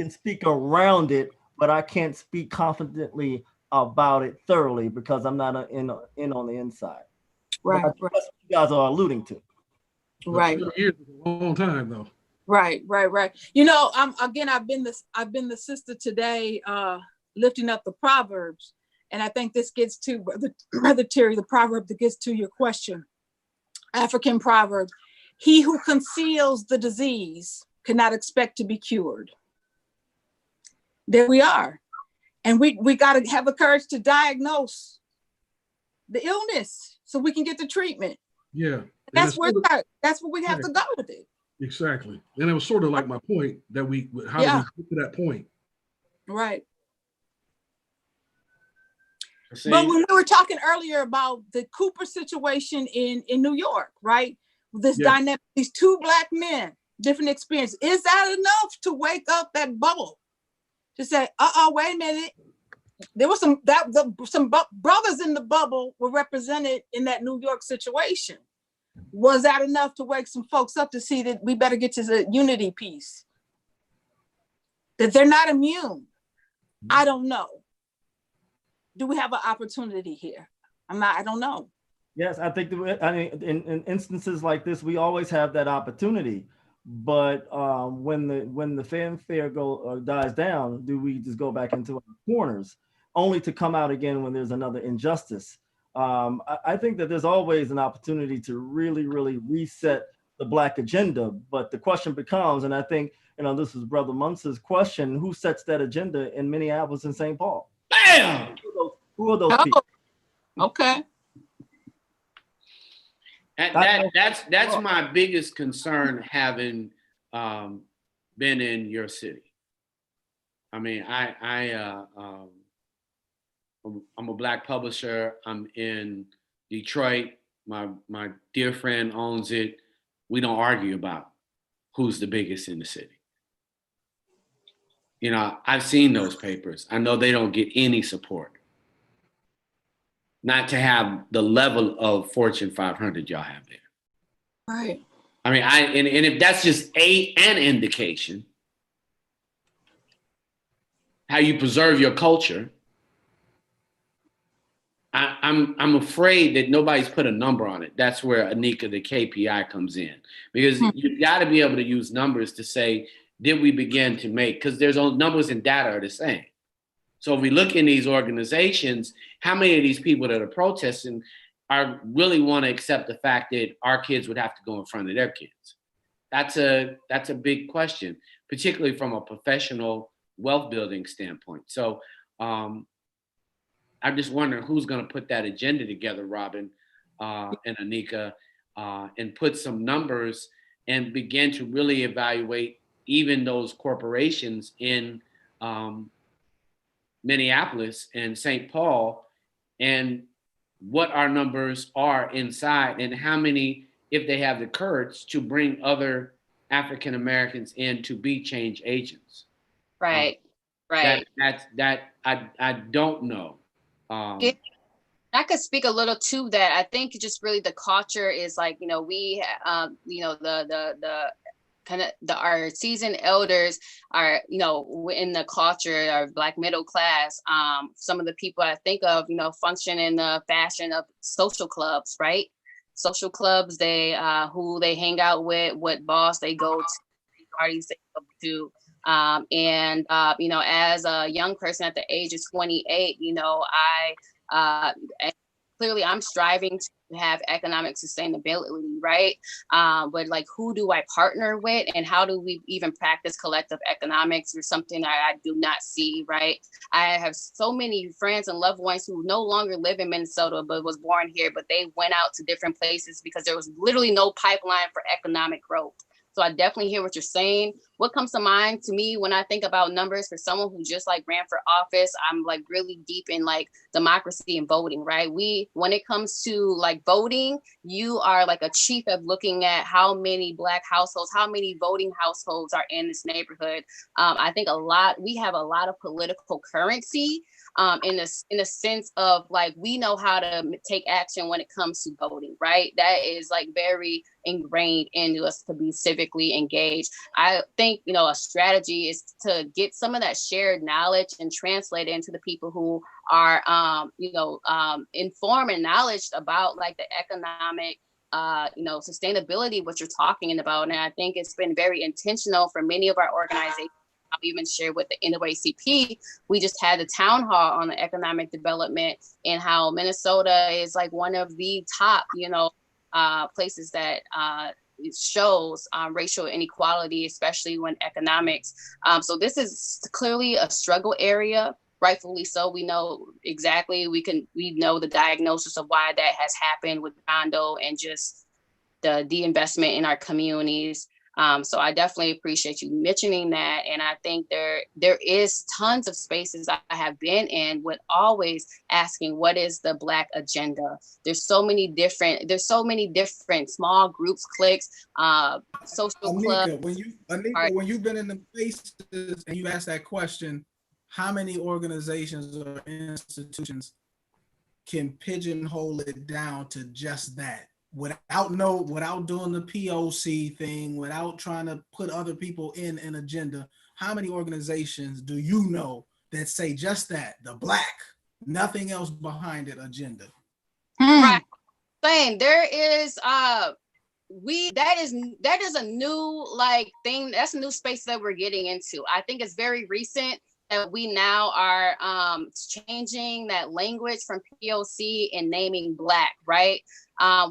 speak around it, but I can't speak confidently about it thoroughly because I'm not in on the inside. Right. That's what you guys are alluding to. Right. 2 years is a long time, though. Right. You know, I've been the sister today, lifting up the Proverbs, and I think this gets to Brother Terry, the proverb that gets to your question. African proverb: "He who conceals the disease cannot expect to be cured." There we are, and we got to have the courage to diagnose the illness so we can get the treatment. Yeah. That's where we have to go with it. Exactly. And it was sort of like my point that how do we get to that point? Right. But when we were talking earlier about the Cooper situation in New York, right? This dynamic, these two Black men different experience. Is that enough to wake up that bubble? To say, wait a minute. There was some brothers in the bubble were represented in that New York situation. Was that enough to wake some folks up to see that we better get to the unity piece? That they're not immune. I don't know. Do we have an opportunity here? I don't know. Yes, I think in instances like this, we always have that opportunity. But when the fanfare dies down, do we just go back into our corners, only to come out again when there's another injustice? I think that there's always an opportunity to really, really reset the Black agenda. But the question becomes, and I think, this is Brother Muntz's question, who sets that agenda in Minneapolis and St. Paul? Bam! Who are those people? Okay. That's my biggest concern, having been in your city. I mean, I'm a Black publisher. I'm in Detroit. My dear friend owns it. We don't argue about who's the biggest in the city. I've seen those papers. I know they don't get any support. Not to have the level of Fortune 500 y'all have there. Right. I mean, and if that's just an indication, how you preserve your culture, I'm afraid that nobody's put a number on it. That's where Anika, the KPI, comes in, because you got to be able to use numbers to say, did we begin to make? Because there's numbers and data are the same. So if we look in these organizations, how many of these people that are protesting really want to accept the fact that our kids would have to go in front of their kids? That's a big question, particularly from a professional wealth building standpoint. So I'm just wondering who's going to put that agenda together, Robin and Anika, and put some numbers and begin to really evaluate even those corporations in Minneapolis and St. Paul, and what our numbers are inside, and how many, if they have the courage to bring other African Americans in to be change agents. Right. Right. I don't know. I could speak a little to that. I think just really the culture is like, we, the kind of our seasoned elders are, in the culture, our Black middle class. Some of the people I think of, function in the fashion of social clubs, right? Social clubs, they who they hang out with, what boss they go to, parties they go to. As a young person at the age of 28, clearly I'm striving to have economic sustainability, right? But like, who do I partner with, and how do we even practice collective economics, or something I do not see, right? I have so many friends and loved ones who no longer live in Minnesota, but was born here, but they went out to different places because there was literally no pipeline for economic growth. So I definitely hear what you're saying. What comes to mind to me when I think about numbers for someone who just like ran for office, I'm like really deep in like democracy and voting, right? When it comes to like voting, you are like a chief of looking at how many Black households, how many voting households are in this neighborhood. I think we have a lot of political currency in a sense of like, we know how to take action when it comes to voting, right? That is like very ingrained into us to be civically engaged. I think, a strategy is to get some of that shared knowledge and translate it into the people who are, informed and knowledge about like the economic sustainability, what you're talking about. And I think it's been very intentional for many of our organizations. I'll even share with the NAACP. We just had a town hall on the economic development and how Minnesota is like one of the top, places that shows racial inequality, especially when economics. So this is clearly a struggle area, rightfully so. We know exactly, we know the diagnosis of why that has happened with Rondo and just the investment in our communities. So I definitely appreciate you mentioning that. And I think there is tons of spaces I have been in with always asking, what is the Black agenda? There's so many different small groups, cliques, social clubs. When you've been in the places and you ask that question, how many organizations or institutions can pigeonhole it down to just that, without doing the POC thing, without trying to put other people in an agenda? How many organizations do you know that say just that, the Black, nothing else behind it agenda? Right. Saying there is that is a new thing. That's a new space that we're getting into. I think it's very recent that we now are changing that language from POC and naming Black, right?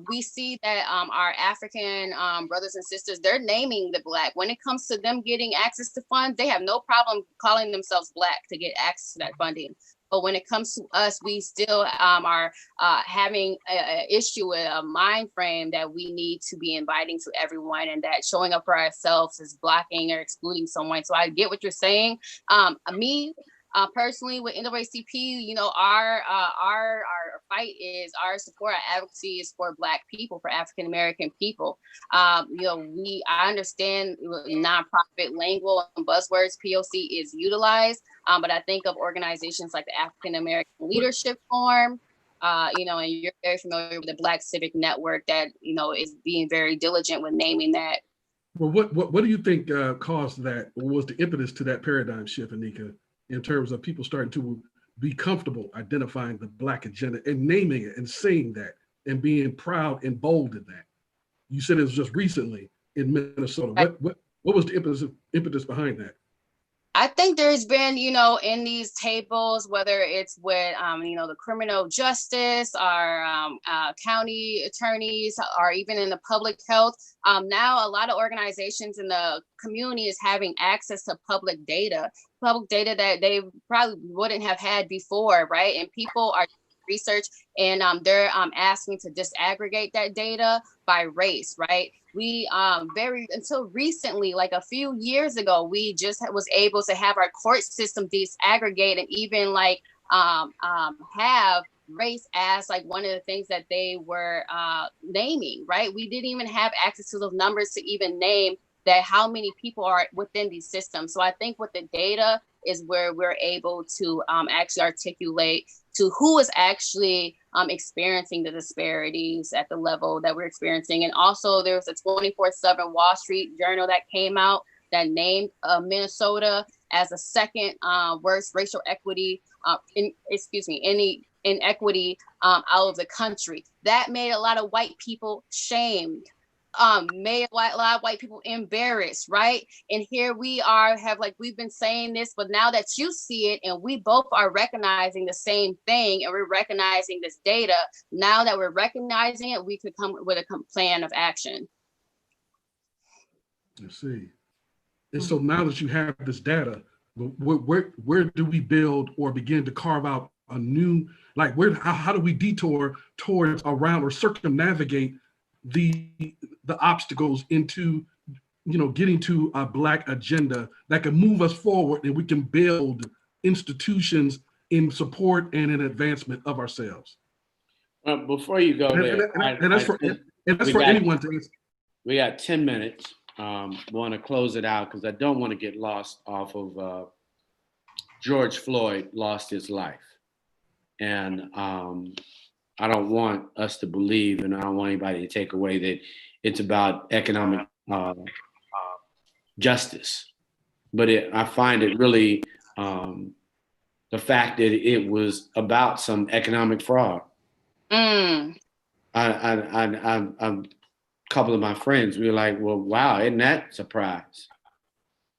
We see that our African brothers and sisters, they're naming the Black. When it comes to them getting access to funds, they have no problem calling themselves Black to get access to that funding. But when it comes to us, we still are having an issue with a mind frame that we need to be inviting to everyone, and that showing up for ourselves is blocking or excluding someone. So I get what you're saying. Me personally, with NAACP, you know, our fight is, our support, our advocacy is for Black people, for African American people. You know, I understand nonprofit lingo and buzzwords POC is utilized, but I think of organizations like the African American Leadership Forum, you know, and you're very familiar with the Black Civic Network that, you know, is being very diligent with naming that. Well, what do you think caused that? What was the impetus to that paradigm shift, Anika, in terms of people starting to be comfortable identifying the Black agenda and naming it and saying that and being proud and bold in that? You said it was just recently in Minnesota. What was the impetus behind that? I think there's been, you know, in these tables, whether it's with, you know, the criminal justice, our county attorneys, or even in the public health, now a lot of organizations in the community is having access to public data that they probably wouldn't have had before, right? And people are research, and they're asking to disaggregate that data by race, right? We until recently, like a few years ago, we just was able to have our court system disaggregate and even have race as like one of the things that they were naming, right? We didn't even have access to those numbers to even name that how many people are within these systems. So I think with the data is where we're able to actually articulate to who is actually experiencing the disparities at the level that we're experiencing. And also there's a 24/7 Wall Street Journal that came out that named Minnesota as the second worst racial equity, inequity out of the country. That made a lot of white people shamed. Made a lot of white people embarrassed, right? And here we are, we've been saying this, but now that you see it and we both are recognizing the same thing and we're recognizing this data, now that we're recognizing it, we could come with a plan of action. I see. And so now that you have this data, where do we build or begin to carve out a new, how do we detour towards, around, or circumnavigate the obstacles into, you know, getting to a Black agenda that can move us forward, and we can build institutions in support and in advancment of ourselves? Before you go there, that's for anyone to answer. We got 10 minutes. Want to close it out because I don't want to get lost off of George Floyd lost his life. And I don't want us to believe, and I don't want anybody to take away that it's about economic justice. But I find it really the fact that it was about some economic fraud. A couple of my friends, we were like, well, wow, isn't that a surprise?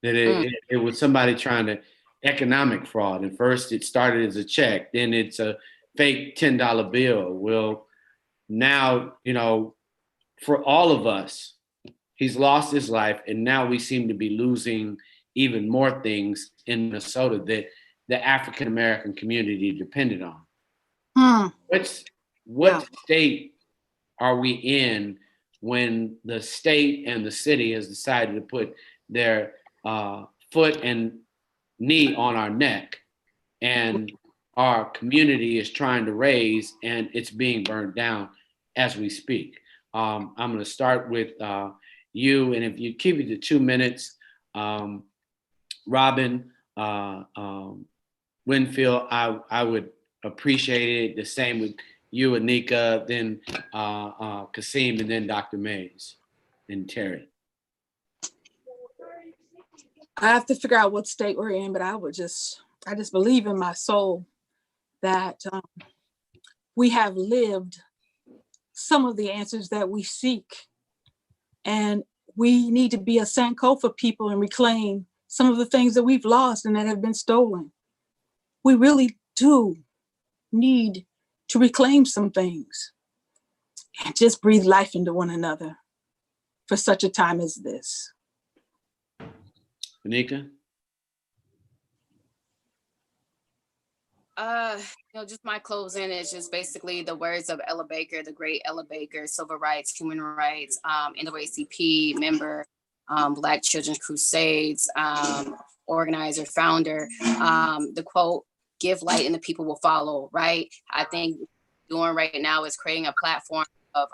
That it was somebody trying to economic fraud. And first it started as a check, then it's a fake $10 bill. Well, now, you know, for all of us, he's lost his life, and now we seem to be losing even more things in Minnesota that the African American community depended on. What state are we in when the state and the city has decided to put their foot and knee on our neck, and our community is trying to raise, and it's being burned down as we speak. I'm going to start with you, and if you keep it to 2 minutes, Robin Winfield, I would appreciate it. The same with you, Anika, then Kasim, and then Dr. Mays and Terry. I have to figure out what state we're in, but I just believe in my soul that we have lived some of the answers that we seek. And we need to be a Sankofa people and reclaim some of the things that we've lost and that have been stolen. We really do need to reclaim some things and just breathe life into one another for such a time as this. Anika? Just my closing is just basically the words of Ella Baker, the great Ella Baker, civil rights, human rights, NAACP member, Black Children's Crusades, organizer, founder. The quote, "Give light and the people will follow," right? I think doing right now is creating a platform of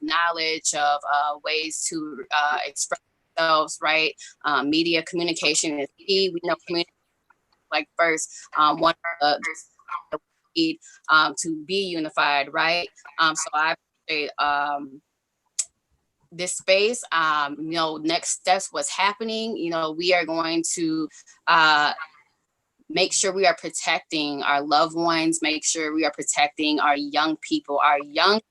knowledge, of ways to express themselves, right? Media communication is key. We know communication like first one of the need to be unified, right? So I appreciate this space. Next steps, what's happening. We are going to make sure we are protecting our loved ones, make sure we are protecting our young people. Our young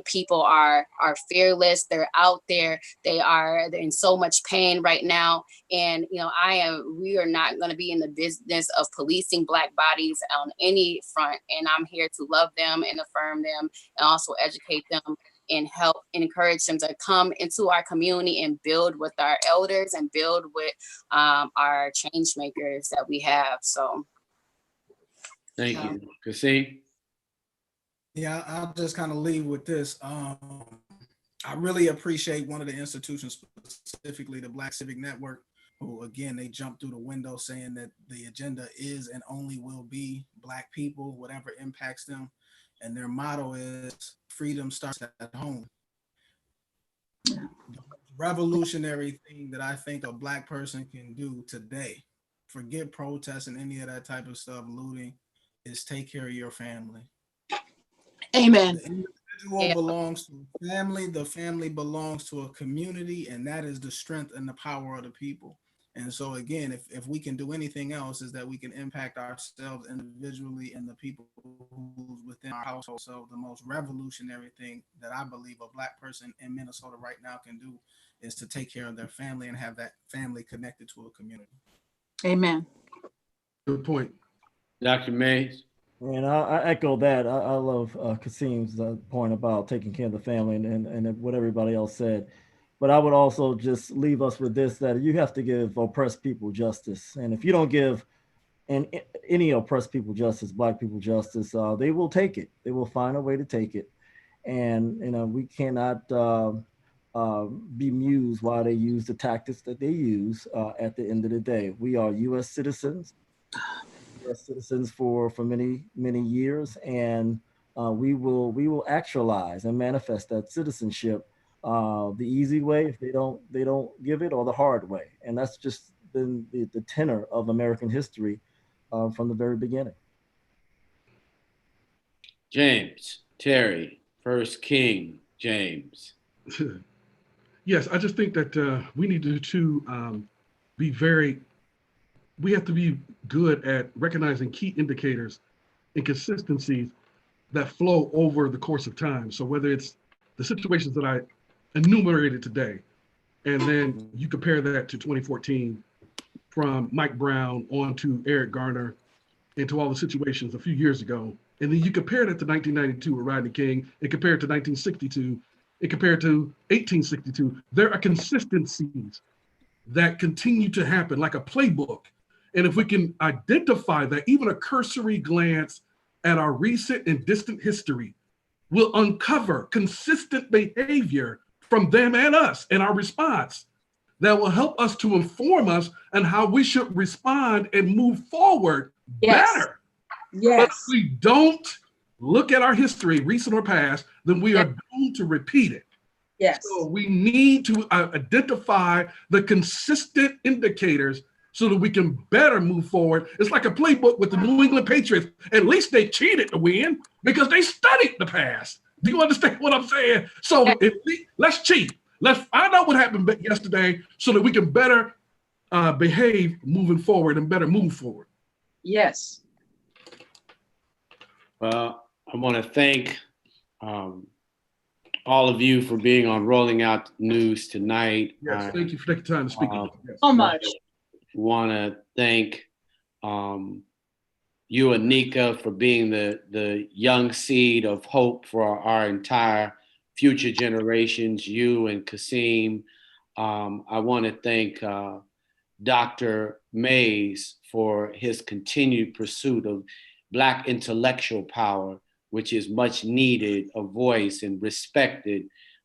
people are fearless. They're out there. They're in so much pain right now. And, we are not going to be in the business of policing Black bodies on any front. And I'm here to love them and affirm them and also educate them and help and encourage them to come into our community and build with our elders and build with our change makers that we have. So Thank you. Kasim? Yeah, I'll just kind of leave with this. I really appreciate one of the institutions, specifically the Black Civic Network, who again, they jumped through the window saying that the agenda is and only will be Black people, whatever impacts them. And their motto is freedom starts at home. The revolutionary thing that I think a Black person can do today, forget protests and any of that type of stuff, looting, is take care of your family. Amen. The individual belongs to a family, the family belongs to a community, and that is the strength and the power of the people. And so again, if we can do anything else, is that we can impact ourselves individually and the people who's within our household. So the most revolutionary thing that I believe a Black person in Minnesota right now can do is to take care of their family and have that family connected to a community. Amen. Good point. Dr. Mays? And I echo that. I love Kasim's point about taking care of the family and what everybody else said. But I would also just leave us with this, that you have to give oppressed people justice. And if you don't give any oppressed people justice, Black people justice, they will take it. They will find a way to take it. And, we cannot be mused why they use the tactics that they use at the end of the day. We are U.S. citizens. For many, many years, and we will actualize and manifest that citizenship the easy way if they don't give it, or the hard way. And that's just been the tenor of American history from the very beginning. James, Terry, First King, James. Yes, I just think that we need to we have to be good at recognizing key indicators and consistencies that flow over the course of time. So whether it's the situations that I enumerated today, and then you compare that to 2014, from Mike Brown on to Eric Garner, and to all the situations a few years ago, and then you compare that to 1992 with Rodney King, and compare it to 1962, and compare it to 1862, there are consistencies that continue to happen like a playbook. And if we can identify that, even a cursory glance at our recent and distant history, will uncover consistent behavior from them and us in our response that will help us to inform us on how we should respond and move forward better. Yes. But if we don't look at our history, recent or past, then we are doomed to repeat it. Yes. So we need to identify the consistent indicators so that we can better move forward. It's like a playbook with the New England Patriots. At least they cheated to win because they studied the past. Do you understand what I'm saying? So let's cheat. Let's find out what happened yesterday so that we can better behave moving forward and better move forward. Yes. Well, I want to thank all of you for being on Rolling Out News tonight. Yes, thank you for taking time to speak. Yes. So much. Want to thank you, Anika, for being the young seed of hope for our entire future generations, you and Kasim. I want to thank Dr. Mays for his continued pursuit of Black intellectual power, which is much needed, a voice and respected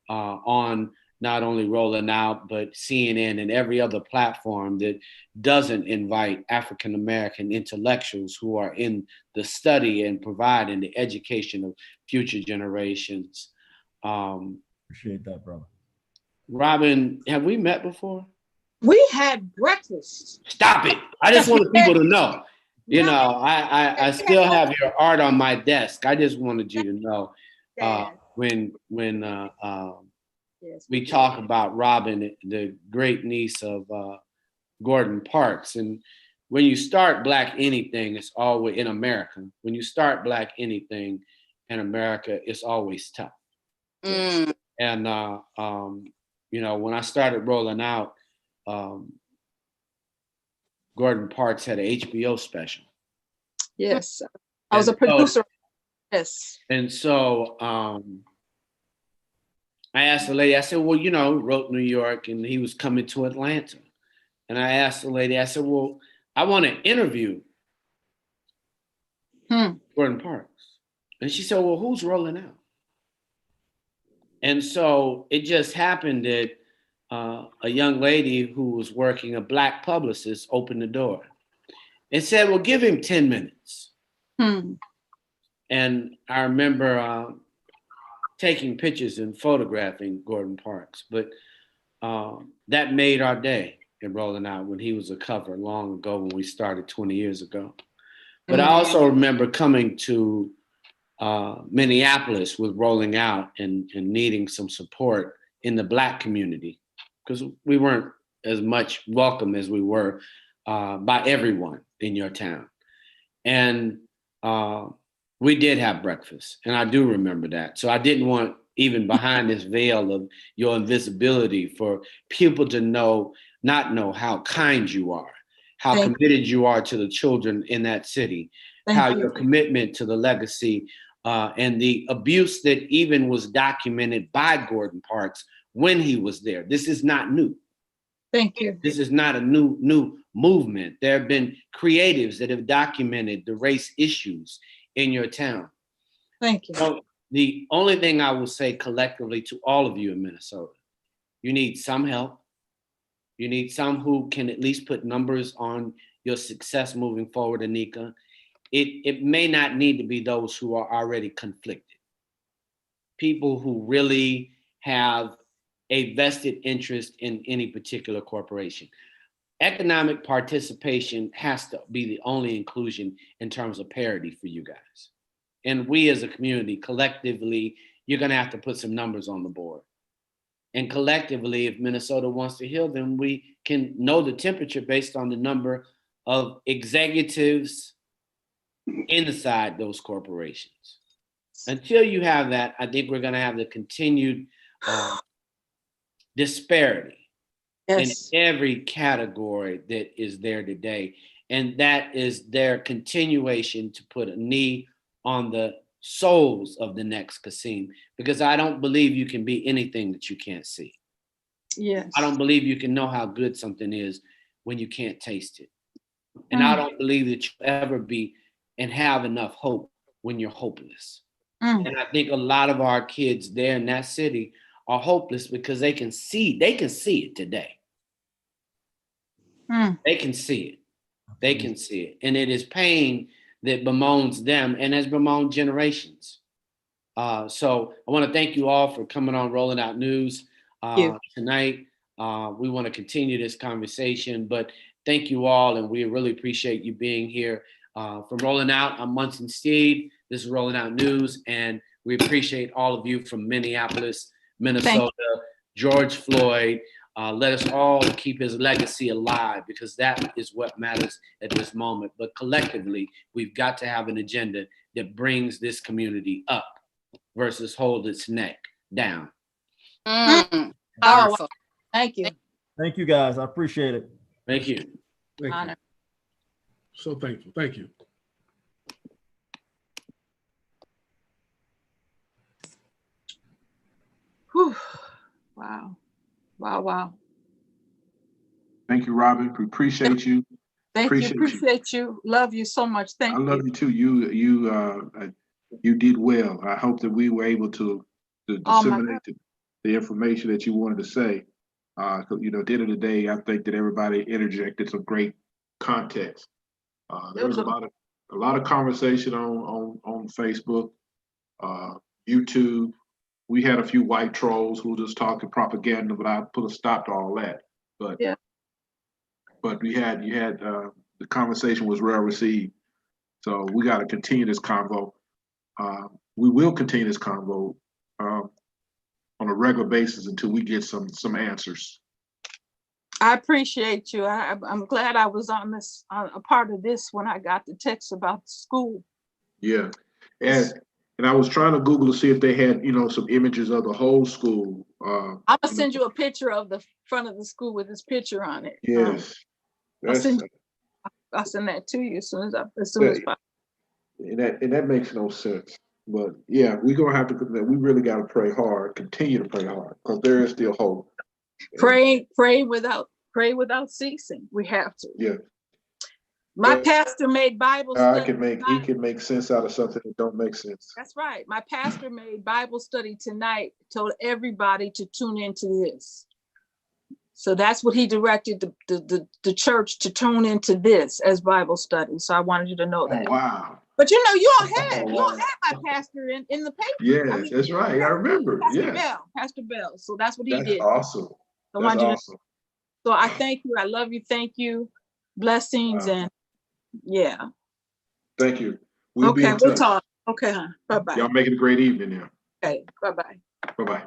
on not only Rolling Out, but CNN and every other platform that doesn't invite African-American intellectuals who are in the study and providing the education of future generations. Appreciate that, brother. Robin, have we met before? We had breakfast. Stop it. I just wanted people to know. You know, I still have your art on my desk. I just wanted you to know when we talk about Robin, the great niece of Gordon Parks. And when you start Black anything, it's always in America. When you start Black anything in America, it's always tough. Mm. And, you know, when I started Rolling Out, Gordon Parks had an HBO special. Yes. I was a producer. Yes. And so I asked the lady, I said, well, you know, wrote New York and he was coming to Atlanta. And I asked the lady, I said, well, I want to interview Gordon Parks. And she said, well, who's Rolling Out? And so it just happened that a young lady who was working, a Black publicist, opened the door and said, well, give him 10 minutes. And I remember taking pictures and photographing Gordon Parks, but that made our day in Rolling Out when he was a cover long ago when we started 20 years ago. But I also remember coming to Minneapolis with Rolling Out and needing some support in the Black community because we weren't as much welcome as we were by everyone in your town. And we did have breakfast, and I do remember that. So I didn't want, even behind this veil of your invisibility, for people to not know how kind you are, how committed you are to the children in that city, how your commitment to the legacy and the abuse that even was documented by Gordon Parks when he was there. This is not new. Thank you. This is not a new movement. There have been creatives that have documented the race issues in your town. Thank you. So the only thing I will say collectively to all of you in Minnesota, you need some help. You need some who can at least put numbers on your success moving forward, Anika. It may not need to be those who are already conflicted. People who really have a vested interest in any particular corporation. Economic participation has to be the only inclusion in terms of parity for you guys. And we as a community, collectively, you're gonna have to put some numbers on the board. And collectively, if Minnesota wants to heal, then we can know the temperature based on the number of executives inside those corporations. Until you have that, I think we're gonna have the continued disparity in every category that is there today. And that is their continuation to put a knee on the souls of the next Kasim, because I don't believe you can be anything that you can't see. Yes. I don't believe you can know how good something is when you can't taste it. And I don't believe that you'll ever be and have enough hope when you're hopeless. And I think a lot of our kids there in that city are hopeless because they can see it today. They can see it. They can see it. And it is pain that bemoans them and has bemoaned generations. So I want to thank you all for coming on Rolling Out News tonight. We want to continue this conversation, but thank you all, and we really appreciate you being here. From Rolling Out, I'm Munson Steed. This is Rolling Out News, and we appreciate all of you from Minneapolis, Minnesota, George Floyd. Let us all keep his legacy alive, because that is what matters at this moment. But collectively, we've got to have an agenda that brings this community up versus hold its neck down. Powerful. Thank you. Thank you, guys. I appreciate it. Thank you. Thank Honor. you. So thankful. Thank you. Whew. Wow. Wow. Wow. Thank you, Robin. We appreciate you. Thank you. Appreciate you. Love you so much. Thank you. I love you too. You did well. I hope that we were able to disseminate the information that you wanted to say. At the end of the day, I think that everybody interjected some great context. There was a lot of conversation on Facebook, YouTube. We had a few white trolls who were just talking propaganda, but I put a stop to all that. But you had the conversation was well received. So we got to continue this convo. We will continue this convo on a regular basis until we get some answers. I appreciate you. I'm glad I was on this, a part of this when I got the text about the school. Yeah, and I was trying to Google to see if they had, some images of the whole school. I'm gonna send you a picture of the front of the school with this picture on it. Yes, I'll send that to you as soon as possible. And that makes no sense. But yeah, we're gonna have to. We really got to pray hard. Continue to pray hard, because there is still hope. Pray without ceasing. We have to. Yeah. My pastor made Bible study. He can make sense out of something that don't make sense. That's right. My pastor made Bible study tonight, told everybody to tune into this. So that's what he directed the church to tune into this as Bible study. So I wanted you to know that. Oh, wow. But you all had my pastor in the paper. Yeah, that's right. I remember. Pastor Bell. So that's what he did. Awesome. That's awesome. So I thank you. I love you. Thank you. Blessings and yeah. Thank you. We'll talk. Okay, huh? Bye-bye. Y'all make it a great evening now. Okay, bye-bye. Bye-bye.